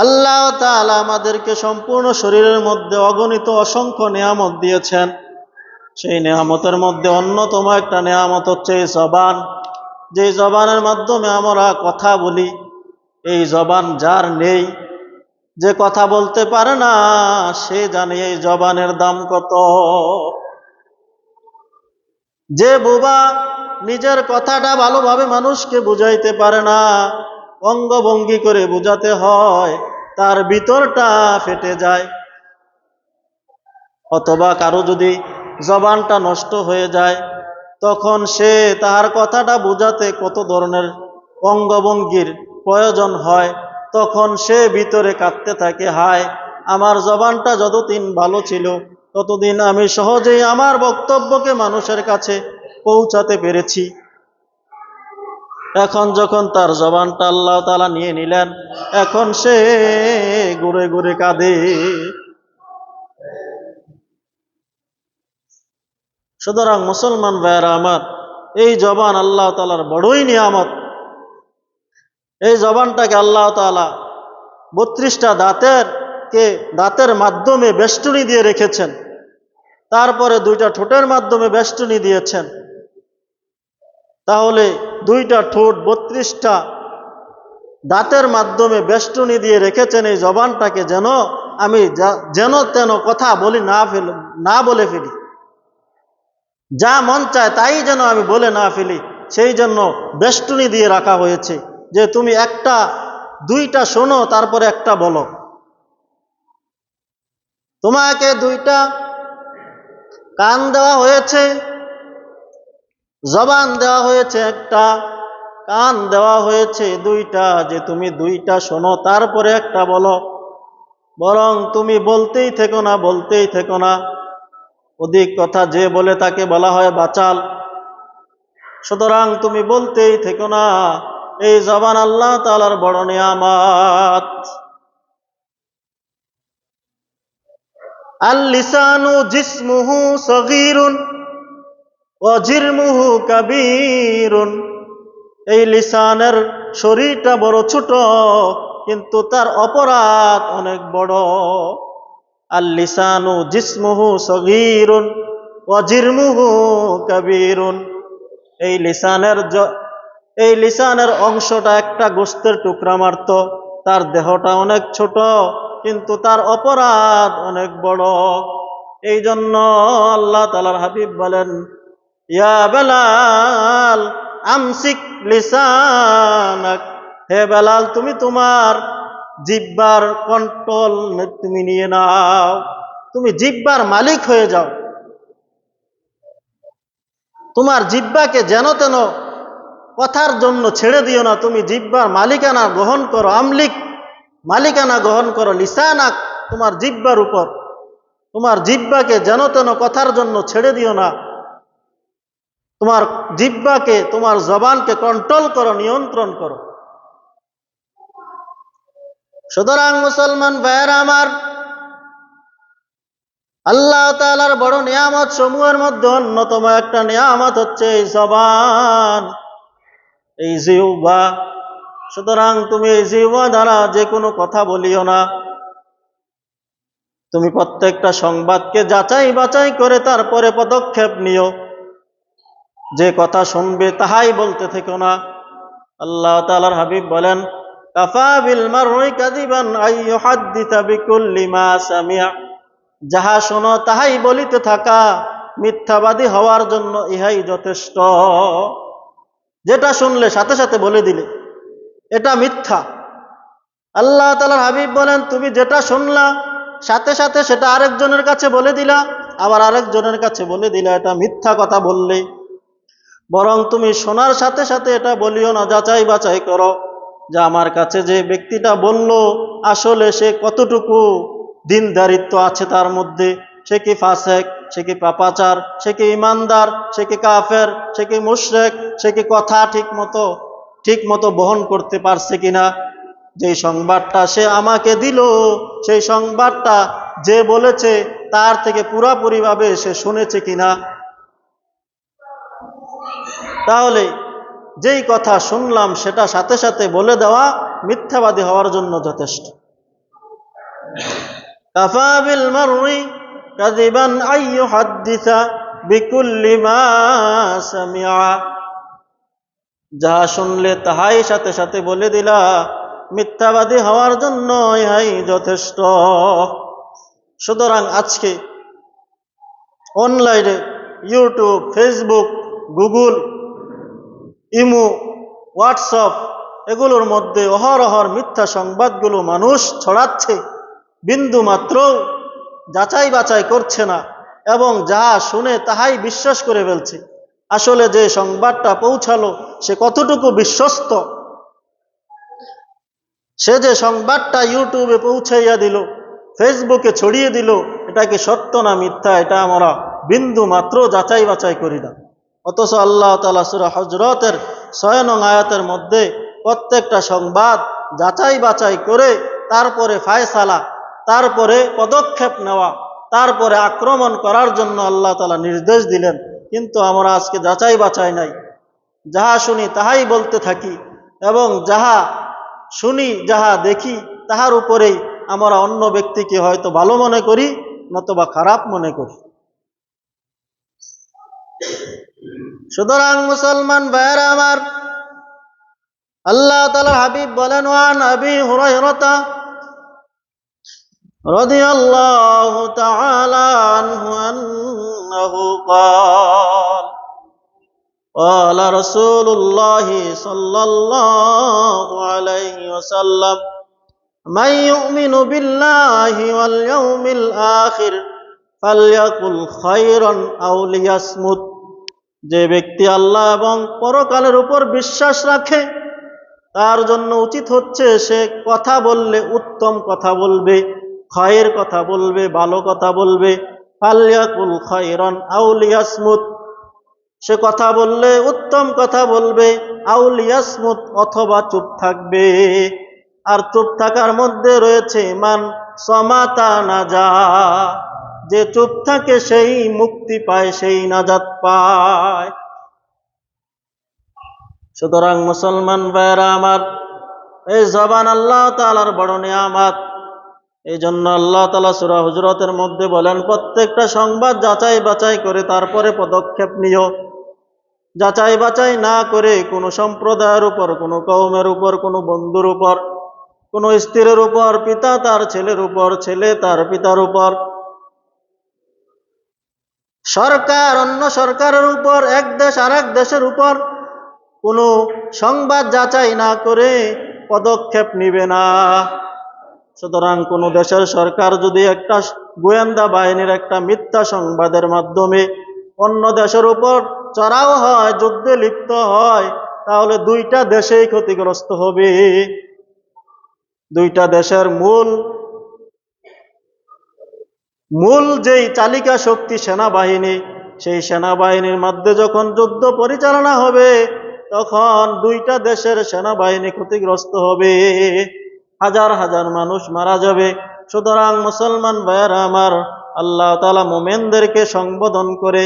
আল্লাহ তাআলা আমাদেরকে সম্পূর্ণ শরীরের মধ্যে অগণিত অসংখ্য নেয়ামত দিয়েছেন। সেই নেয়ামতের মধ্যে অন্যতম একটা নেয়ামত হচ্ছে এই জবান, যে জবানের মাধ্যমে আমরা কথা বলি। এই জবান যার নেই, যে কথা বলতে পারে না, সে জানে এই জবানের দাম কত। যে বোবা, নিজের কথাটা ভালোভাবে মানুষকে বুঝাইতে পারে না, অঙ্গভঙ্গি করে বুঝাতে হয়, তার ভিতরটা ফেটে যায়। অথবা কারো যদি জবানটা নষ্ট হয়ে যায়, তখন সে তার কথাটা বুঝাতে কত ধরনের অঙ্গভঙ্গির প্রয়োজন হয়, তখন সে ভিতরে কাঁদতে থাকে, হায় আমার জবানটা যতদিন ভালো ছিল ততদিন আমি সহজেই আমার বক্তব্যকে মানুষের কাছে পৌঁছাতে পেরেছি। এখন যখন তার জবানটা আল্লাহ তাআলা নিয়ে নিলেন, এখন সে ঘুরে ঘুরে কাঁদে। সুতরাং মুসলমান ভাইয়েরা আমার, এই জবান আল্লাহ তাআলার বড়ই নিয়ামত। এই জবানটাকে আল্লাহ তাআলা 32টা দাঁতের মাধ্যমে বেষ্টনী দিয়ে রেখেছেন, তারপরে 2টা ঠোঁটের মাধ্যমে বেষ্টনী দিয়েছেন। তাহলে 2টা ঠোঁট 32টা দাঁতের মাধ্যমে বেষ্টনী দিয়ে রেখেছেন এই জবানটাকে, যেন আমি যেন তেন কথা না বলে ফেলি, যা মন চায় তাই যেন আমি বলে না ফেলি, সেই জন্য বেষ্টনী দিয়ে রাখা হয়েছে যে তুমি 2টা শোনো, তারপরে একটা বলো। তোমাকে 2টা কান দেওয়া হয়েছে, জবান দেওয়া হয়েছে একটা, কান দেওয়া হয়েছে 2টা, যে তুমি 2টা শোনো তারপরে একটা বলো। বরং তুমি বলতেই থেকো না। অধিক কথা যে বলে তাকে বলা হয় বাচাল। সুতরাং তুমি বলতেই থেকো না। এই জবান আল্লাহ তাআলার বড় নিয়ামত। আল লিসানু জিসমুহু সগীরুন ওয়া জিরমুহু কাবীরুন। এই লিসানের শরীরটা বড় ছোট, কিন্তু তার অপরাধ অনেক বড়। আল লিসানু জিসমুহু সগীরুন ওয়া জিরমুহু কাবীরুন। এই লিসানের অংশটা একটা গোশতের টুকরা মাত্র, তার দেহটা অনেক ছোট, কিন্তু তার অপরাধ অনেক বড়। এই জন্য আল্লাহ তাআলার হাবিব বলেন, ইয়া বেলাল আমসিক লিসানাক, হে বেলাল তুমি তোমার জিহ্বার কন্ট্রোল তুমি নিয়ে নাও, তুমি জিহ্বার মালিক হয়ে যাও। তোমার জিহ্বাকে যেন তেন কথার জন্য ছেড়ে দিও না, তুমি জিহ্বার মালিকানা গ্রহণ করো, মালিকানা গ্রহণ করো লিসানাক, তোমার জিহ্বার উপর। তোমার জিহ্বাকে যেন তেন কথার জন্য ছেড়ে দিও না, তোমার জিহ্বাকে, তোমার জবানকে কন্ট্রোল করো, নিয়ন্ত্রণ করো। সুতরাং মুসলমান ভাইয়েরা আমার, আল্লাহ তাআলার বড় নিয়ামত সমূহের মধ্যে অন্যতম একটা নিয়ামত হচ্ছে এই জবান, এই জিহ্বা। সুতরাং তুমি এই জিহ্বা দ্বারা যে কোনো কথা বলিও না। তুমি প্রত্যেকটা সংবাদকে যাচাই বাছাই করে তারপরে পদক্ষেপ নিও। যে কথা শুনবে তাহাই বলতে থেকো না। আল্লাহ তাআলার হাবিব বলেন, কাফা বিল মারই কাযিবান আই ইউহাদ্দিসা বিকুল্লি মা সামিআ। যাহা শোনো তাহাই বলিতে থাকা মিথ্যাবাদী হওয়ার জন্য ইহাই যথেষ্ট। যেটা শুনলে সাথে সাথে বলে দিলে এটা মিথ্যা। আল্লাহ তাআলার হাবিব বলেন, তুমি যেটা শুনলা সাথে সাথে সেটা আরেকজনের কাছে বলে দিলা, আবার আরেকজনের কাছে বলে দিলা, এটা মিথ্যা কথা বললে। বরং তুমি শোনার সাথে সাথে এটা বলিও না, যাচাই বাছাই করো যে আমার কাছে যে ব্যক্তিটা বলল আসলে সে কতটুকু দিনদারিত্ব আছে তার মধ্যে। সে কি ফাসেক, সে কি পাপাচার, সে কি ইমানদার, সে কি কাফের, সে কি মুশরিক, সে কি কথা ঠিক মতো বহন করতে পারছে কিনা। যে সংবাদটা সে আমাকে দিল, সেই সংবাদটা যে বলেছে তার থেকে পুরাপুরিভাবে সে শুনেছে কিনা। তাহলে যেই কথা শুনলাম সেটা সাথে সাথে বলে দেওয়া মিথ্যাবাদী হওয়ার জন্য যথেষ্ট। কাফা বিল মারই কাযিবান আই ইউহাদ্দিসা বিকুল্লি মা সামিআ। যাহা শুনলে তাহাই সাথে সাথে বলে দিলা, মিথ্যাবাদী হওয়ার জন্য ইহাই যথেষ্ট। সুতরাং আজকে অনলাইনে YouTube, Facebook, Google, imo, WhatsApp এগুলোর মধ্যে অহরহর মিথ্যা সংবাদগুলো মানুষ ছড়াচ্ছে, বিন্দু মাত্র যাচাই বাছাই করছে না, এবং যাহা শুনে তাহাই বিশ্বাস করে ফেলছে। আসলে যে সংবাদটা পৌঁছালো সে কতটুকু বিশ্বস্ত, সে যে সংবাদটা ইউটিউবে পৌঁছাইয়া দিল, ফেসবুকে ছড়িয়ে দিল, এটা কি সত্য না মিথ্যা, এটা আমরা বিন্দু মাত্র যাচাই বাছাই করি না। অথচ আল্লাহ তাআলা সূরা হজরতের 6 নং আয়াতের মধ্যে প্রত্যেকটা সংবাদ যাচাই বাছাই করে তারপরে ফায়সালা, তারপরে পদক্ষেপ নেওয়া, তারপরে আক্রমণ করার জন্য আল্লাহ তাআলা নির্দেশ দিলেন। কিন্তু আমরা আজকে যাচাই বাছাই নাই, যাহা শুনি তাহাই বলতে থাকি, এবং যাহা শুনি যাহা দেখি তাহার উপরেই আমরা অন্য ব্যক্তিকে হয়তো ভালো মনে করি নতুবা খারাপ মনে করি। সুতরাং মুসলমান ভাইয়েরা আমার, আল্লাহ তাআলার হাবিব বলেন, ওয়ান আবি হুরায়রা রাদিয়াল্লাহু তাআলা আনহু আন্নাহু ক্বাল قال رسول الله صلى الله عليه وسلم من يؤمن بالله واليوم الآخر فليقل خيرا أو ليصمت। যে ব্যক্তি আল্লাহ এবং পরকালের উপর বিশ্বাস রাখে তার জন্য উচিত হচ্ছে সে কথা বললে উত্তম কথা বলবে, খায়ের কথা বলবে, ভালো কথা বলবে। ফালইয়াকুল খায়রান আও লিয়াসমুত, সে কথা বললে উত্তম কথা বলবে, আও লিয়াসমুত অথবা চুপ থাকবে। আর চুপ থাকার মধ্যে রয়েছে মান সমাতা নাজা, যে চুপ থাকে সেই মুক্তি পায়, সেই নাজাত পায়। সুতরাং মুসলমান ভাইয়েরা আমার, এই জবান আল্লাহ তাআলার বড় নিয়ামত। এই জন্য আল্লাহ তাআলা সূরা হুজুরাতের মধ্যে বলেন, প্রত্যেকটা সংবাদ যাচাই বাছাই করে তারপরে পদক্ষেপ নিও। যাচাই বাছাই না করে কোনো সম্প্রদায়ের উপর, কোনো কওমের উপর, কোনো বন্ধুর উপর, কোনো স্ত্রীর উপর, পিতা তার ছেলের উপর, ছেলে তার পিতার উপর, সরকার অন্য সরকারের উপর, এক দেশ আরেক দেশের উপর কোনো সংবাদ যাচাই না করে পদক্ষেপ নিবে না। সুতরাং কোনো দেশের সরকার যদি একটা গোয়েন্দা বাহিনীর একটা মিথ্যা সংবাদের মাধ্যমে অন্য দেশের উপর চড়াও হয়, যুদ্ধে লিপ্ত হয়, তাহলে দুইটা দেশেই ক্ষতিগ্রস্ত হবে। দুইটা দেশের মূল যেই চালিকা শক্তি সেনাবাহিনী, সেই সেনাবাহিনীর মধ্যে যখন যুদ্ধ পরিচালনা হবে তখন দুইটা দেশের সেনাবাহিনী ক্ষতিগ্রস্ত হবে, হাজার হাজার মানুষ মারা যাবে। সুতরাং মুসলমান ভাইয়েরা আমার, আল্লাহ তাআলা মুমিনদেরকে সম্বোধন করে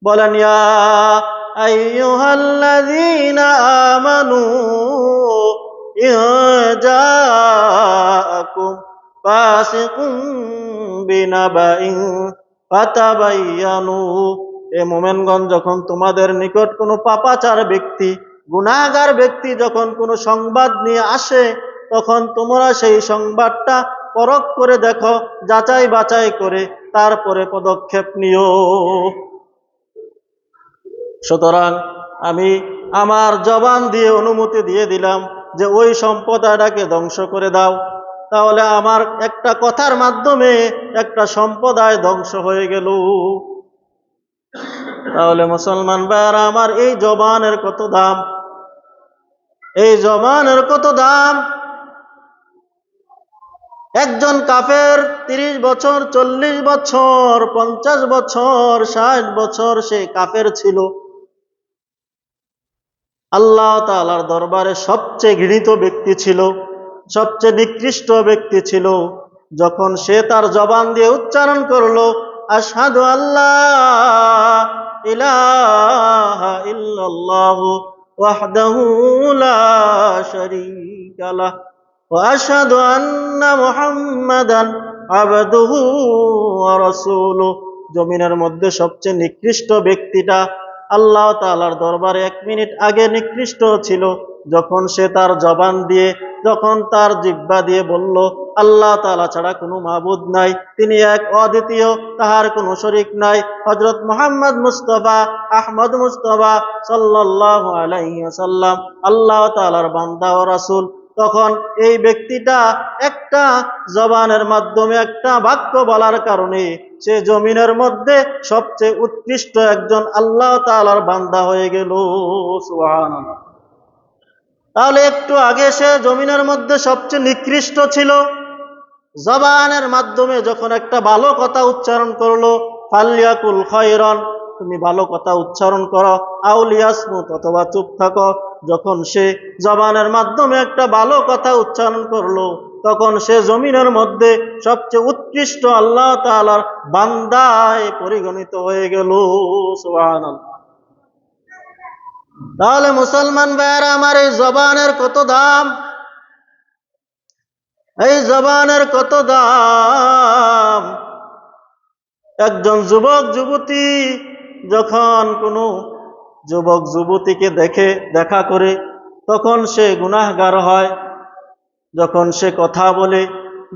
বলেন, ইয়া আইয়ুহাল্লাযীনা আমানু ইন জাআকুম ফাসিকুম বিনাবাইন ফাতাবায়ানু। এ মুমিনগণ, যখন তোমাদের নিকট কোনো পাপাচার ব্যক্তি, গুনাহগার ব্যক্তি যখন কোনো সংবাদ নিয়ে আসে, তখন তোমরা সেই সংবাদটা পরখ করে দেখো, যাচাই বাছাই করে তারপরে পদক্ষেপ নিও। সুতরাং আমি আমার জবান দিয়ে অনুমতি দিয়ে দিলাম যে ওই সম্প্রদায়টাকে ধ্বংস করে দাও, তাহলে আমার একটা কথার মাধ্যমে একটা সম্প্রদায় ধ্বংস হয়ে গেল। তাহলে মুসলমান ভাইরা আমার, এই জবানের কত দাম, এই জবানের কত দাম। একজন কাফের 30 বছর, 40 বছর, 50 বছর, 60 বছর সে কাফের ছিল, আল্লাহ তাআলার দরবারে সবচেয়ে ঘৃণিত ব্যক্তি ছিল, সবচেয়ে নিকৃষ্ট ব্যক্তি ছিল। যখন সে তার জবান দিয়ে উচ্চারণ করলো, আশহাদু আল্লাহ ইলাহা ইল্লাল্লাহু ওয়াহদাহু লা শারীকা লাহু ওয়া আশহাদু আন্না মুহাম্মাদান আবদুহু ওয়া রাসূলুহু, জমিনের মধ্যে সবচেয়ে নিকৃষ্ট ব্যক্তিটা আল্লাহ তাআলার দরবারে 1 মিনিট আগে নিকৃষ্ট ছিল, যখন সে তার জবান দিয়ে, যখন তার জিহ্বা দিয়ে বলল, আল্লাহ তাআলা ছাড়া কোনো মাবুদ নাই, তিনি এক অদ্বিতীয়, তাহার কোনো শরীক নাই, হযরত মুহাম্মদ মুস্তাফা আহমদ মুস্তাফা সাল্লাল্লাহু আলাইহি ওয়াসাল্লাম আল্লাহ তাআলার বান্দা ও রাসূল, তখন এই ব্যক্তিটা একটা জবানের মাধ্যমে একটা বাক্য বলার কারণে সে জমিনের মধ্যে সবচেয়ে উৎকৃষ্ট একজন আল্লাহ তাআলার বান্দা হয়ে গেল। সুবহানাল্লাহ। তাহলে একটু আগে সে জমিনের মধ্যে সবচেয়ে নিকৃষ্ট ছিল, জবানের মাধ্যমে যখন একটা ভালো কথা উচ্চারণ করলো, ফালইয়াকুল খায়রান, তুমি ভালো কথা উচ্চারণ করো, আও লিয়াসমুত, অথবা চুপ থাকো। যখন সে জবানের মাধ্যমে একটা ভালো কথা উচ্চারণ করলো, তখন সে জমিনের মধ্যে সবচেয়ে উৎকৃষ্ট আল্লাহ তাআলার বান্দায় পরিগণিত হয়ে গেল। সুবহানাল্লাহ। তাহলে মুসলমান ভাইয়েরা আমার, এই জবানের কত দাম, এই জবানের কত দাম। একজন যুবক যুবতী যখন কোনো যুবক যুবতীকে দেখা করে, তখন সে গুনাহগার হয়। যখন সে কথা বলে,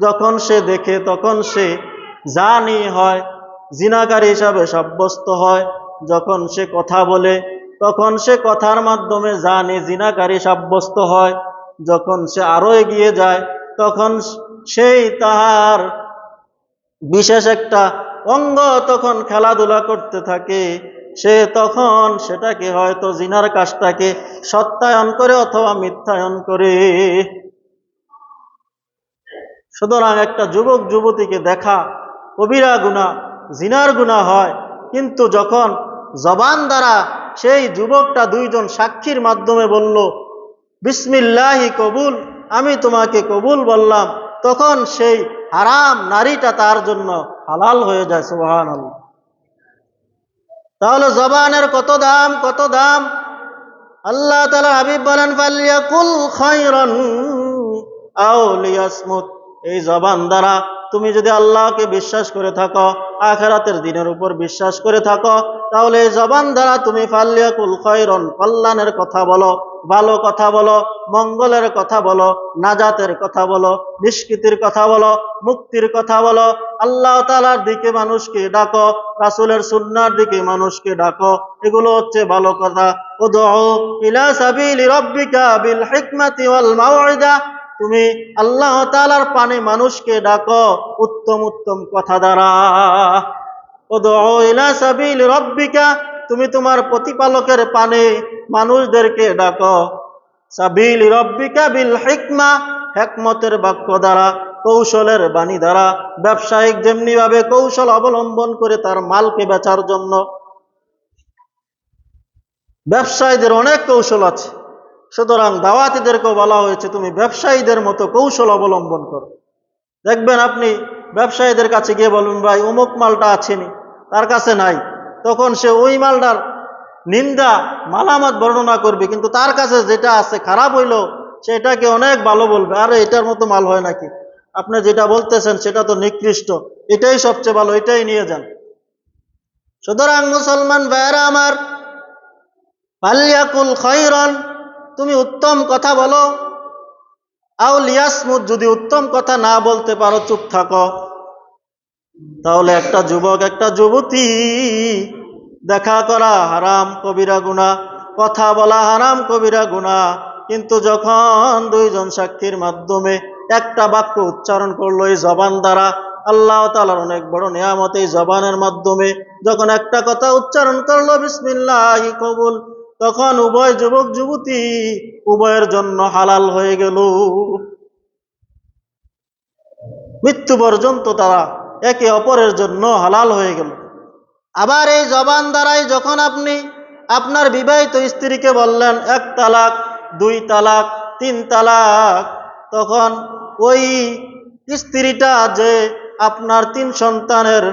যখন সে দেখে, তখন সে জানি হয়, জিনাকারী হিসাবে সাব্যস্ত হয়। যখন সে কথা বলে, তখন সে কথার মাধ্যমে জানি জিনাকারী সাব্যস্ত হয়। যখন সে আরো এগিয়ে যায়, তখন সেই তাহার বিশেষ একটা অঙ্গ তখন খেলাধুলা করতে থাকে। সে তখন সেটাকে হয়তো জিনার কাজটাকে সত্যায়ন করে অথবা মিথ্যায়ন করে। সুতরাং একটা যুবক যুবতীকে দেখা কবিরা গুনাহ, জিনার গুনাহ হয়। কিন্তু যখন জবান দ্বারা সেই যুবকটা দুইজন সাক্ষীর মাধ্যমে বলল, বিসমিল্লাহি কবুল, আমি তোমাকে কবুল বললাম, তখন সেই হারাম নারীটা তার জন্য হালাল হয়ে যায়। সুবহানাল্লাহ। তাহলে জবানের কত দাম, কত দাম। আল্লাহ তাআলা হাবিব বলেন, ফালিয়াকুল খায়রান আও লিয়াসমুত। এই জবান দ্বারা তুমি যদি আল্লাহকে বিশ্বাস করে থাকো, আখিরাতের দিনের উপর বিশ্বাস করে থাকো, তাহলে এই জবান দ্বারা তুমি ফালিয়াকুল খায়রান, কল্যাণের কথা বলো, ভালো কথা বলো, মঙ্গলের কথা বলো, নাজাতের কথা বলো, নিষ্কৃতির কথা বলো, মুক্তির কথা বলো, আল্লাহ তাআলার দিকে মানুষকে ডাকো, রাসূলের সুন্নাহর দিকে মানুষকে ডাকো। এগুলো হচ্ছে ভালো কথা। উদউ ইলা সাবিলি রাব্বিকা বিল হিকমাতি ওয়াল মাউইদা। তুমি আল্লাহ তাআলার পানে মানুষকে ডাকো উত্তম উত্তম কথা দ্বারা। উদউ ইলা সাবিলি রাব্বিকা, তুমি তোমার প্রতিপালকের পানে মানুষদেরকে ডাকো। সাবিলি রাব্বিকা বিল হিকমা, হিকমতের বাক্য দ্বারা, কৌশলের বাণী দ্বারা। ব্যবসায়িক যেমনি ভাবে কৌশল অবলম্বন করে তার মালকে বেচার জন্য, ব্যবসায়ীদের অনেক কৌশল আছে। সুতরাং দাওয়াতীদেরকেও বলা হয়েছে তুমি ব্যবসায়ীদের মতো কৌশল অবলম্বন করো। দেখবেন আপনি ব্যবসায়ীদের কাছে গিয়ে বলবেন, ভাই অমুক মালটা আছেনি, তার কাছে নাই। তখন সে ওই মালটার নিন্দা মালামাত বর্ণনা করবে, কিন্তু তার কাছে যেটা আছে খারাপ হইলো সেটাকে অনেক ভালো বলবে। আরে এটার মতো মাল হয় নাকি, আপনি যেটা বলতেছেন সেটা তো নিকৃষ্ট, এটাই সবচেয়ে ভালো, এটাই নিয়ে যান। সুতরাং মুসলমান ভাইয়েরা আমার, ফালিয়াকুল খায়রান, তুমি উত্তম কথা বলো, আও লিয়াসমুত, যদি উত্তম কথা না বলতে পারো চুপ থাকো। তাহলে একটা যুবক একটা যুবতী দেখা করা হারাম কবিরা গুনাহ, কথা বলা হারাম কবিরা গুনাহ। কিন্তু যখন দুইজন সাক্ষীর মাধ্যমে একটা বাক্য উচ্চারণ করলো এই জবান দ্বারা, আল্লাহ তাআলার অনেক বড় নিয়ামত এই জবানের মাধ্যমে, যখন একটা কথা উচ্চারণ করলো বিসমিল্লাহি কবুল, তখন উভয় যুবক যুবতী উভয়ের জন্য হালাল হয়ে গেল। মৃত্যু পর্যন্ত তারা একে অপরের জন্য হালাল হয়ে গেল। আবার এই জবান দ্বারাই যখন আপনি আপনার বিবাহিত স্ত্রীকে বললেন এক তালাক, দুই তালাক, তিন তালাক, তখন ওই স্ত্রীটা যে আপনার 3 সন্তানের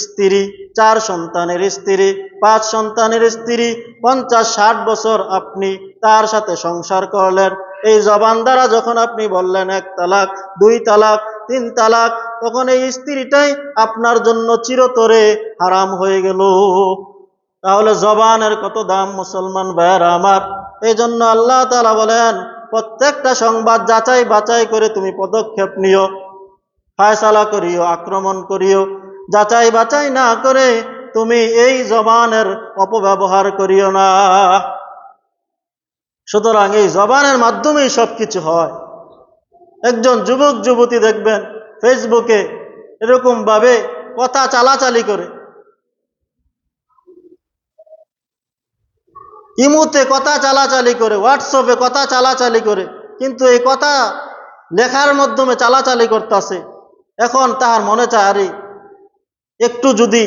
স্ত্রী, 4 সন্তানের স্ত্রী, 5 সন্তানের স্ত্রী, 50-60 বছর আপনি তার সাথে সংসার করলেন, এই জবান দ্বারা যখন আপনি বললেন এক তালাক, দুই তালাক, তিন তালাক, তখন এই স্ত্রীটাই আপনার জন্য চিরতরে হারাম হয়ে গেল। তাহলে জবানের কত দাম মুসলমান ভাইয়েরা আমার। এই জন্য আল্লাহ তাআলা বলেন, প্রত্যেকটা সংবাদ যাচাই বাছাই করে তুমি পদক্ষেপ নিও, ফায়সালা করিও, আক্রমণ করিও। যাচাই বাছাই না করে তুমি এই জবানের অপব্যবহার করিও না। সুতরাং এই জবানের মাধ্যমেই সবকিছু হয়। একজন যুবক যুবতী দেখবেন ফেসবুকে এরকম ভাবে কথা চালাচালি করে, ইমুতে কথা চালাচালি করে, হোয়াটসঅ্যাপে কথা চালাচালি করে, কিন্তু এই কথা লেখার মাধ্যমে চালাচালি করতেছে। এখন তার মনে চায়, আরে একটু যদি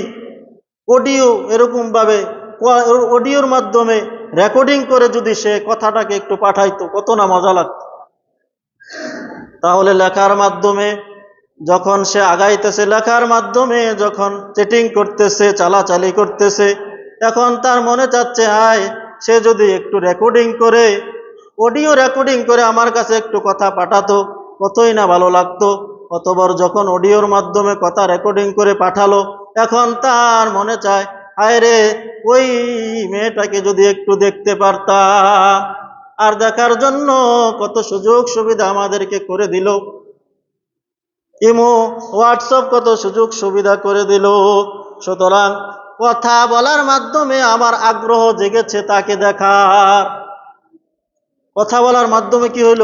অডিও এরকম ভাবে অডিওর মাধ্যমে রেকর্ডিং করে যদি সে কথাটাকে একটু পাঠাইতো, কত না মজা লাগতো। তাহলে লেখার মাধ্যমে যখন সে আগাইতেছে, লেখার মাধ্যমে যখন চেটিং করতেছে, চালাচালি করতেছে, এখন তার মনে চাচ্ছে আয় সে যদি একটু রেকর্ডিং করে, অডিও রেকর্ডিং করে আমার কাছে একটু কথা পাঠাতো, কতই না ভালো লাগতো। অতবার যখন অডিওর মাধ্যমে কথা রেকর্ডিং করে পাঠালো, এখন তার মনে চায় হায় রে ওই মেয়েটাকে যদি একটু দেখতে পারতাম। আর দেখার জন্য কত সুযোগ সুবিধা আমাদেরকে করে দিল, ইমো হোয়াটসঅ্যাপ কত সুযোগ সুবিধা করে দিল। সুতরাং কথা বলার মাধ্যমে আমার আগ্রহ জেগেছে তাকে দেখার। কথা বলার মাধ্যমে কি হইল?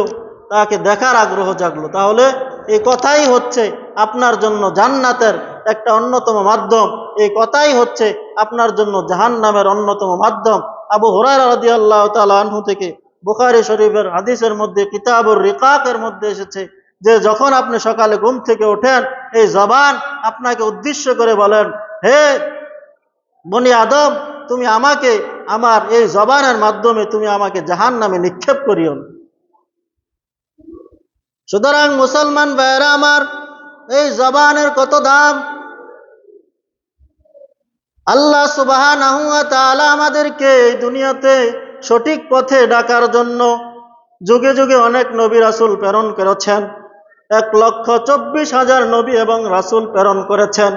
তাকে দেখার আগ্রহ জাগলো। তাহলে এই কথাই হচ্ছে আপনার জন্য জান্নাতের একটা অন্যতম মাধ্যম, এই কথাই হচ্ছে আপনার জন্য জাহান্নামের অন্যতম মাধ্যম। আবু হুরায়রা রাদিয়াল্লাহু তাআলা আনহু থেকে বুখারী শরীফের হাদিসের মধ্যে কিতাবুর রিকাকের মধ্যে এসেছে যে যখন আপনি সকালে ঘুম থেকে ওঠেন, এই জবান আপনাকে উদ্দেশ্য করে বলেন, হে বনি আদম, তুমি আমাকে আমার এই জবানের মাধ্যমে তুমি আমাকে জাহান্নামে নিক্ষেপ করিও না। সুতরাং মুসলমান ভাইরা আমার, এই জবানের কত দাম! আল্লাহ সুবহানাহু ওয়া তাআলা আমাদেরকে এই দুনিয়াতে সঠিক পথে ডাকার জন্য যুগে যুগে অনেক নবী রাসূল প্রেরণ করেছেন। 1,24,000 নবী এবং রাসূল প্রেরণ করেছেন,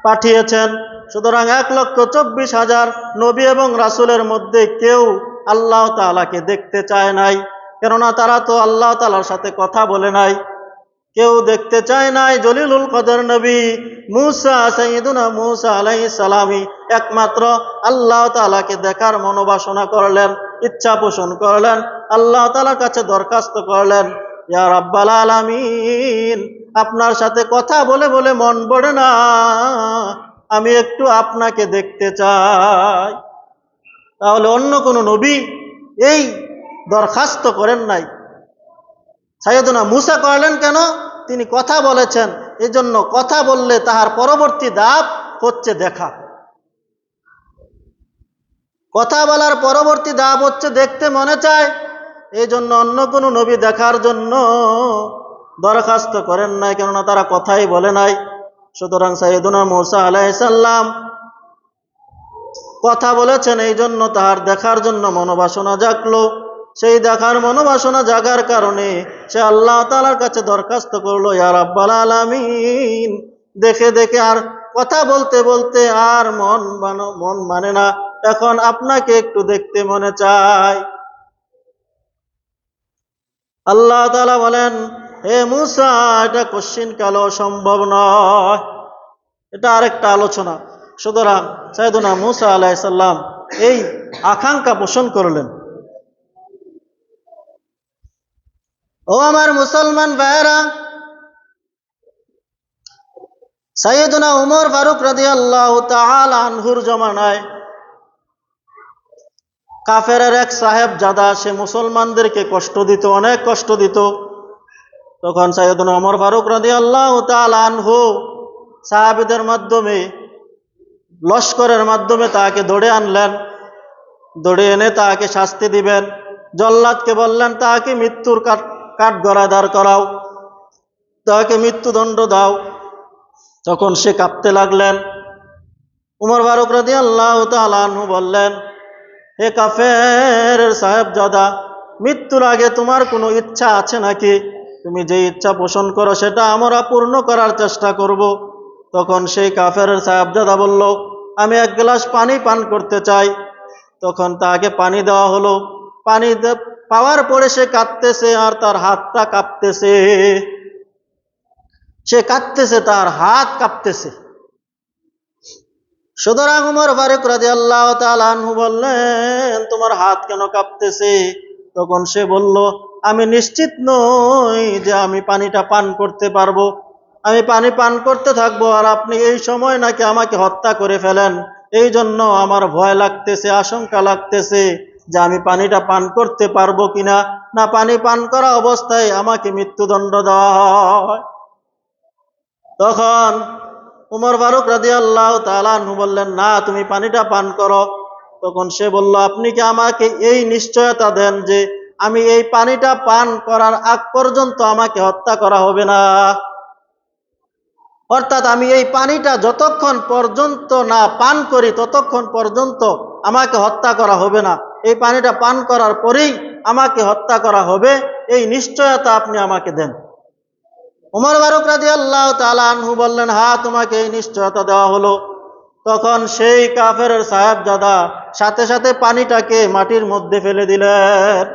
পাঠিয়েছেন। সুতরাং 1,24,000 নবী এবং রাসূলের মধ্যে কেউ আল্লাহ তাআলাকে দেখতে চায় নাই, কেননা তারা তো আল্লাহ তাআলার সাথে কথা বলে নাই। কেউ দেখতে চায় নাই জলিলুল কদর নবী মুসা, সাইয়্যিদুনা মুসা আলাইহিস সালামই একমাত্র আল্লাহ তাআলাকে দেখার মনোবাসনা করলেন, ইচ্ছা পোষণ করলেন, আল্লাহ তাআলার কাছে দরখাস্ত করলেন, ইয়া রাব্বাল আলামিন, আপনার সাথে কথা বলে বলে মন ভরে না, আমি একটু আপনাকে দেখতে চাই। তাহলে অন্য কোনো নবী এই দরখাস্ত করেন নাই, সাইয়্যিদুনা মুসা করলেন কেন? তিনি কথা বলেছেন, এজন্য কথা বললে তাহার পরবর্তী ধাপ হচ্ছে দেখা। কথা বলার পরবর্তী ধাপ হচ্ছে দেখতে মনে চায়, এই জন্য অন্য কোনো নবী দেখার জন্য দরখাস্ত করেন নাই, কেননা তারা কথাই বলে নাই। সুতরাং সাইয়্যিদুনা মুসা আলাইহিস সালাম কথা বলেছেন, এই জন্য তাহার দেখার জন্য মনোবাসনা জাগলো। সেই দেখার মনোবাসনা জাগার কারণে সে আল্লাহ তাআলার কাছে দরখাস্ত করলো, ইয়া রাব্বাল আলামিন, দেখে দেখে আর কথা বলতে বলতে আর মন মানে না, এখন আপনাকে একটু দেখতে মনে চায়। আল্লাহ তাআলা বলেন, হে মুসা, এটা কশ্চিন কালো সম্ভব নয়, এটা আরেকটা আলোচনা। সুতরাং সাইয়্যিদুনা মুসা আলাইহিস সালাম এই আকাঙ্ক্ষা পোষণ করলেন। ও আমার মুসলমান ভাইরা, সাইয়্যিদুনা উমর ফারুক রাদিয়াল্লাহু তাআলা আনহুর জমানায় কাফেরের এক সাহেবজাদা, সে মুসলমানদেরকে কষ্ট দিত, অনেক কষ্ট দিত। তখন সাইয়্যিদুনা উমর ফারুক রাদিয়াল্লাহু তাআলা আনহু সাহাবীদের মাধ্যমে, লস্করের মাধ্যমে তাকে ধরে আনলেন, ধরে এনে তাকে শাস্তি দিবেন। জল্লাদকে বললেন তাকে মৃত্যুর কাঠগড়ায় দাঁড় করাও, তাকে মৃত্যুদণ্ড দাও। তখন সে কাঁপতে লাগলেন। উমর ফারুক রাদিয়াল্লাহু তাআলা আনহু বললেন, হে কাফের সাহেবজাদা, মৃত্যুর আগে তোমার কোনো ইচ্ছা আছে নাকি? তুমি যে ইচ্ছা পোষণ করো সেটা আমরা পূর্ণ করার চেষ্টা করব। তখন সেই কাফের সাহেবজাদা বলল, আমি এক গ্লাস পানি পান করতে চাই। তখন তাকে পানি দেওয়া হলো। পানি পাওয়ার পরে সে কাঁদতেছে আর তার হাতটা কাঁপতেছে, সে কাঁদতেছে, তার হাত কাঁপতেছে। সুতরাং উমর ফারুক রাদিয়াল্লাহু তাআলা আনহু বললেন, তোমার হাত কেন কাঁপতেছে? তখন সে বলল, আমি নিশ্চিত নই যে আমি পানিটা পান করতে পারবো। আমি পানি পান করতে থাকবো আর আপনি এই সময় নাকি আমাকে হত্যা করে ফেলেন, এই জন্য আমার ভয় লাগতেছে, আশঙ্কা লাগতেছে যে আমি পানিটা পান করতে পারবো কিনা, না পানি পান করা অবস্থায় আমাকে মৃত্যুদণ্ড দেওয়া হয়। তখন উমর ফারুক রাদিয়াল্লাহু তাআলা আনহু বললেন, না, তুমি পানিটা পান করো। তখন সে বলল, আপনি কি আমাকে এই নিশ্চয়তা দেন যে আমি এই পানিটা পান করার আগ পর্যন্ত আমাকে হত্যা করা হবে না। অর্থাৎ আমি এই পানিটা যতক্ষণ পর্যন্ত না পান করি ততক্ষণ পর্যন্ত আমাকে হত্যা করা হবে না। এই পানিটা পান করার পরেই আমাকে হত্যা করা হবে, এই নিশ্চয়তা আপনি আমাকে দেন। ওমর ফারুক রাদিয়াল্লাহু তাআলা আনহু বললেন, হ্যাঁ, তোমাকে এই নিশ্চয়তা দেওয়া হলো। তখন সেই কাফেরের সাহেবজাদা সাথে সাথে পানিটাকে মাটির মধ্যে ফেলে দিলেন।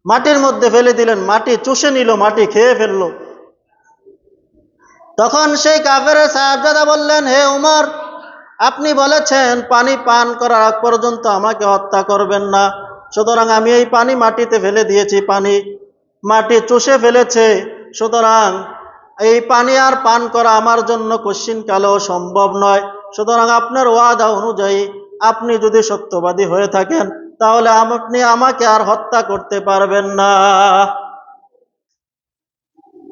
মাটির মধ্যে ফেলে দিলেন, মাটি চুষে নিল, মাটি খেয়ে ফেললো। তখন সেই কাফেরের সাহেবজাদা বললেন, হে উমর, আপনি বলেছেন পানি পান করার আগ পর্যন্ত আমাকে হত্যা করবেন না, সুতরাং আমি এই পানি মাটিতে ফেলে দিয়েছি, পানি মাটি চুষে ফেলেছে, সুতরাং এই পানি আর পান করা আমার জন্য কশ্চিনকালেও সম্ভব নয়। সুতরাং আপনার ওয়াদা অনুযায়ী আপনি যদি সত্যবাদী হয়ে থাকেন তাহলে আপনি আমাকে আর হত্যা করতে পারবেন না।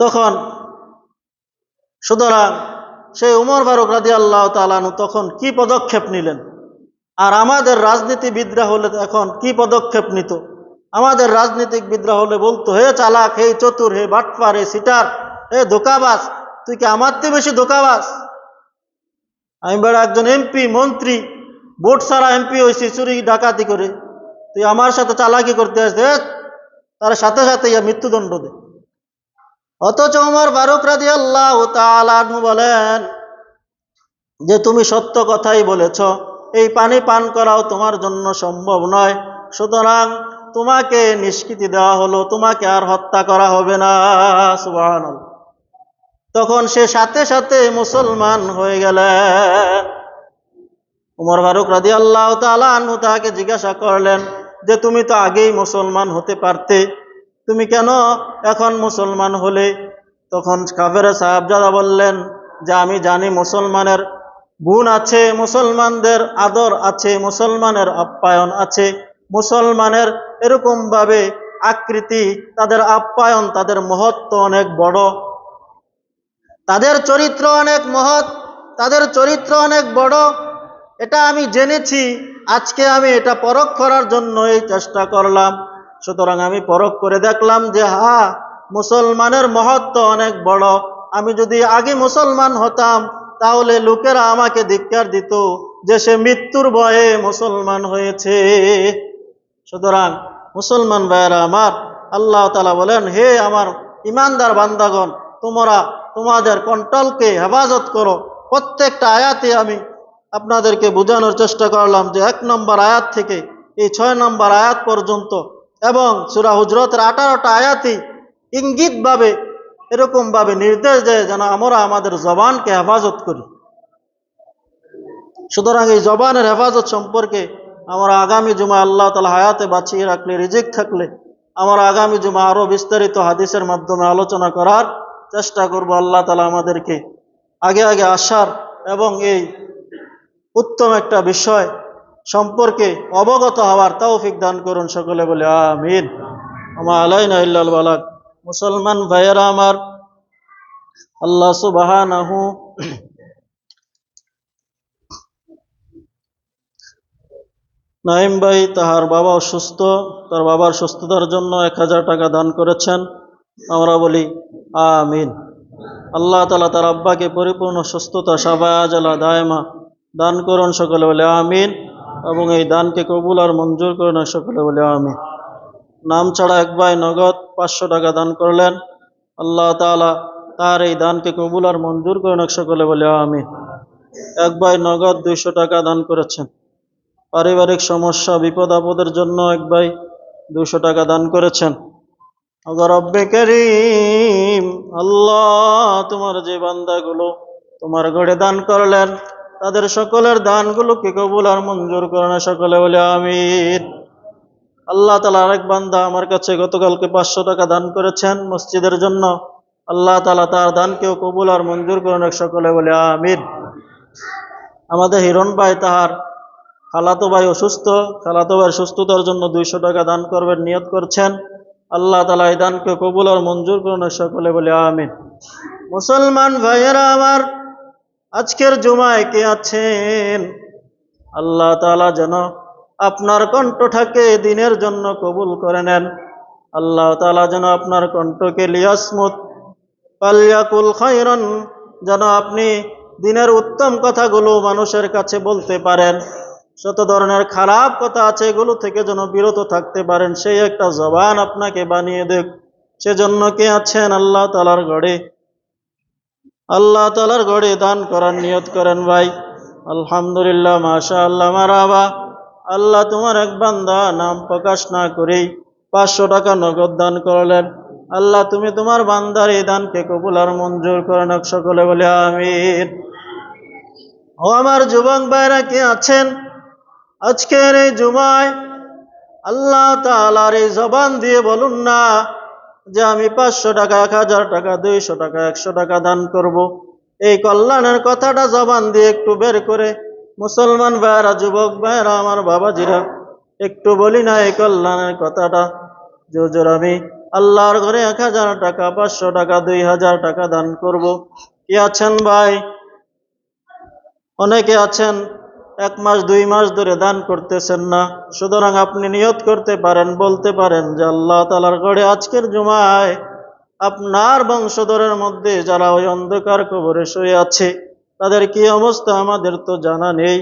তখন সুতরাং সেই উমর ফারুক রাদিয়াল্লাহু তাআলা আনহু তখন কি পদক্ষেপ নিলেন, আর আমাদের রাজনীতিবিদরা হলে এখন কি পদক্ষেপ নিত? আমাদের রাজনীতিবিদরা হলে বলতো, হে চালাক, হে চতুর, হে বাটপার, হে সিটার, হে ধোঁকাবাজ, তুই কি আমার চেয়ে বেশি ধোঁকাবাজ? আমি বেড়া একজন এমপি মন্ত্রী, ভোট ছাড়া এমপি হয়েছি চুরি ডাকাতি করে, তুই আমার সাথে চালাকি করতে আসছে, তার সাথে সাথে মৃত্যুদণ্ড দে। অথচ ওমর ফারুক রাদিয়াল্লাহু তাআলা আনহু বলেন যে তুমি সত্য কথাই বলেছ, এই পানি পান করাও তোমার জন্য সম্ভব নয়, সুতরাং তোমাকে নিষ্কৃতি দেওয়া হলো, তোমাকে আর হত্যা করা হবে না। সুবহানাল্লাহ। তখন সে সাথে সাথে মুসলমান হয়ে গেলেন। ওমর ফারুক রাদিয়াল্লাহু তাআলা আনহু তাকে জিজ্ঞাসা করলেন যে তুমি তো আগেই মুসলমান হতে পারতে, তুমি কেন এখন মুসলমান হলে? তখন কাফের সাহাবজাদা বললেন যে আমি জানি মুসলমানের গুণ আছে, মুসলমানদের আদর আছে, মুসলমানের আপ্যায়ন আছে, মুসলমানের এরকমভাবে আকৃতি, তাদের আপ্যায়ন, তাদের মহত্ব অনেক বড়, তাদের চরিত্র অনেক মহৎ, তাদের চরিত্র অনেক বড়, এটা আমি জেনেছি। আজকে আমি এটা পরখ করার জন্য এই চেষ্টা করলাম। সুতরাং আমি পরখ করে দেখলাম যে হ্যাঁ, মুসলমানের মহত্ব অনেক বড়। আমি যদি আগে মুসলমান হতাম তাহলে লোকেরা আমাকে ধিক্কার দিত যে সে মৃত্যুর ভয়ে মুসলমান হয়েছে। সুতরাং মুসলমান ভাইয়েরা আমার, আল্লাহ তাআলা বলেন, হে আমার ইমানদার বান্দাগণ, তোমরা তোমাদের কন্ট্রোলকে হেফাজত করো। প্রত্যেকটা আয়াতে আমি আপনাদেরকে বোঝানোর চেষ্টা করলাম যে 1 নম্বর আয়াত থেকে এই 6 নম্বর আয়াত পর্যন্ত এবং সূরা হুজরাতের 18টা আয়াতই ইঙ্গিতভাবে এরকমভাবে নির্দেশ দেয় যেন আমরা আমাদের জবানকে হেফাজত করি। সুতরাং এই জবানের হেফাজত সম্পর্কে আমরা আগামী জুমা আল্লাহ তাআলা হায়াতে বাঁচিয়ে রাখলে, রিজিক থাকলে আমরা আগামী জুমা আরও বিস্তারিত হাদিসের মাধ্যমে আলোচনা করার চেষ্টা করব। আল্লাহ তাআলা আমাদেরকে আগে আগে আসার এবং এই উত্তম একটা বিষয় সম্পর্কে অবগত হওয়ার তৌফিক দান করুন। সকলে বলে আমিন। আমা আলাইনা ইল্লাল বালাগ। মুসলমান ভাইয়েরা আমার, আল্লাহ সুবহানাহু নাইম ভাই তাহার বাবা অসুস্থ, তার বাবার সুস্থতার জন্য 1000 টাকা দান করেছেন। আমরা বলি আমিন। আল্লাহ তাআলা তার আব্বাকে পরিপূর্ণ সুস্থতা, শাফাআ দায়মা দান করুন। সকলে বলে আমিন। এবং এই দানকে কবুল আর মঞ্জুর করুন। সকলে বলে আমিন। নাম ছাড়া এক ভাই নগদ 500 টাকা দান করলেন। আল্লাহ তাআলা তার এই দানকে কবুল আর মঞ্জুর করুন। সকলে বলে আমিন। এক ভাই নগদ 200 টাকা দান করেছেন। পারিবারিক সমস্যা, বিপদ আপদের জন্য এক ভাই 200 টাকা দান করেছেন। রব্বে করিম, আল্লাহ তোমার যে বান্দাগুলো তোমার ঘরে দান করলেন তাদের সকলের দানগুলোকে কবুল আর মঞ্জুর করেন। সকলে বলে আমিন। আল্লাহ তাআলা আরেক বান্দা আমার কাছে গতকালকে 500 টাকা দান করেছেন মসজিদের জন্য। আল্লাহ তাআলা তার দানকেও কবুল আর মঞ্জুর করেন। সকলে বলে আমিন। আমাদের হিরণ ভাই তাহার খালাতো ভাই অসুস্থ, খালাতো ভাইয়ের সুস্থতার জন্য 200 টাকা দান করবেন নিয়ত করছেন। আল্লাহ তাআলা এই দানকে কবুল আর মঞ্জুর করুন। সকলে বলে আমিন। মুসলমান ভাইয়েরা আমার, আজকের জুমায় কে আছেন? আল্লাহ তাআলা যেন আপনার কণ্ঠটাকে দিনের জন্য কবুল করে নেন। আল্লাহ তাআলা যেন আপনার কণ্ঠকে লিয়াসমুত পালিয়াকুল খায়রান, যেন আপনি দিনের উত্তম কথাগুলো মানুষের কাছে বলতে পারেন, যত ধরনের খারাপ কথা আছে এগুলো থেকে যেন বিরত থাকতে পারেন, সেই একটা জবান আপনাকে বানিয়ে দেখ। সেজন্য কে আছেন আল্লাহ তাআলার ঘরে, আল্লাহ তাআলার ঘরে দান করার নিয়ত করেন ভাই। আলহামদুলিল্লাহ, মাশাআল্লাহ, মারহাবা। আল্লাহ তোমার এক বান্দা নাম প্রকাশ না করেই 500 টাকা নগদ দান করলেন। আল্লাহ তুমি তোমার বান্দার এই দানকে কবুল আর মঞ্জুর করেন। সকলে বলে আমিন। ও আমার যুবক ভাইরা কে আছেন আজকের এই জুমায় আল্লাহ তাআলার এই জবান দিয়ে বলুন না যে আমি 500 টাকা, 1000 টাকা, 200 টাকা, 100 টাকা দান করব। এই কল্যাণের কথাটা জবান দিয়ে একটু বের করে মুসলমান ভাইরা, যুবক ভাইরা, আমার বাবাজিরা, একটু বলি না এই কল্যাণের কথাটা যে হুজুর আমি আল্লাহর ঘরে 1000 টাকা, 500 টাকা, 2000 টাকা দান করব। কি আছেন ভাই? অনেকে আছেন 1 মাস 2 মাস ধরে দান করতেছেন না। সুতরাং আপনি নিয়ত করতে পারেন, বলতে পারেন যে আল্লাহ তাআলার ঘরে আজকের জুমায় আপনার বংশধরের মধ্যে যারা ওই অন্ধকার কবরে শুয়ে আছে তাদের কি অবস্থা আমাদের তো জানা নেই।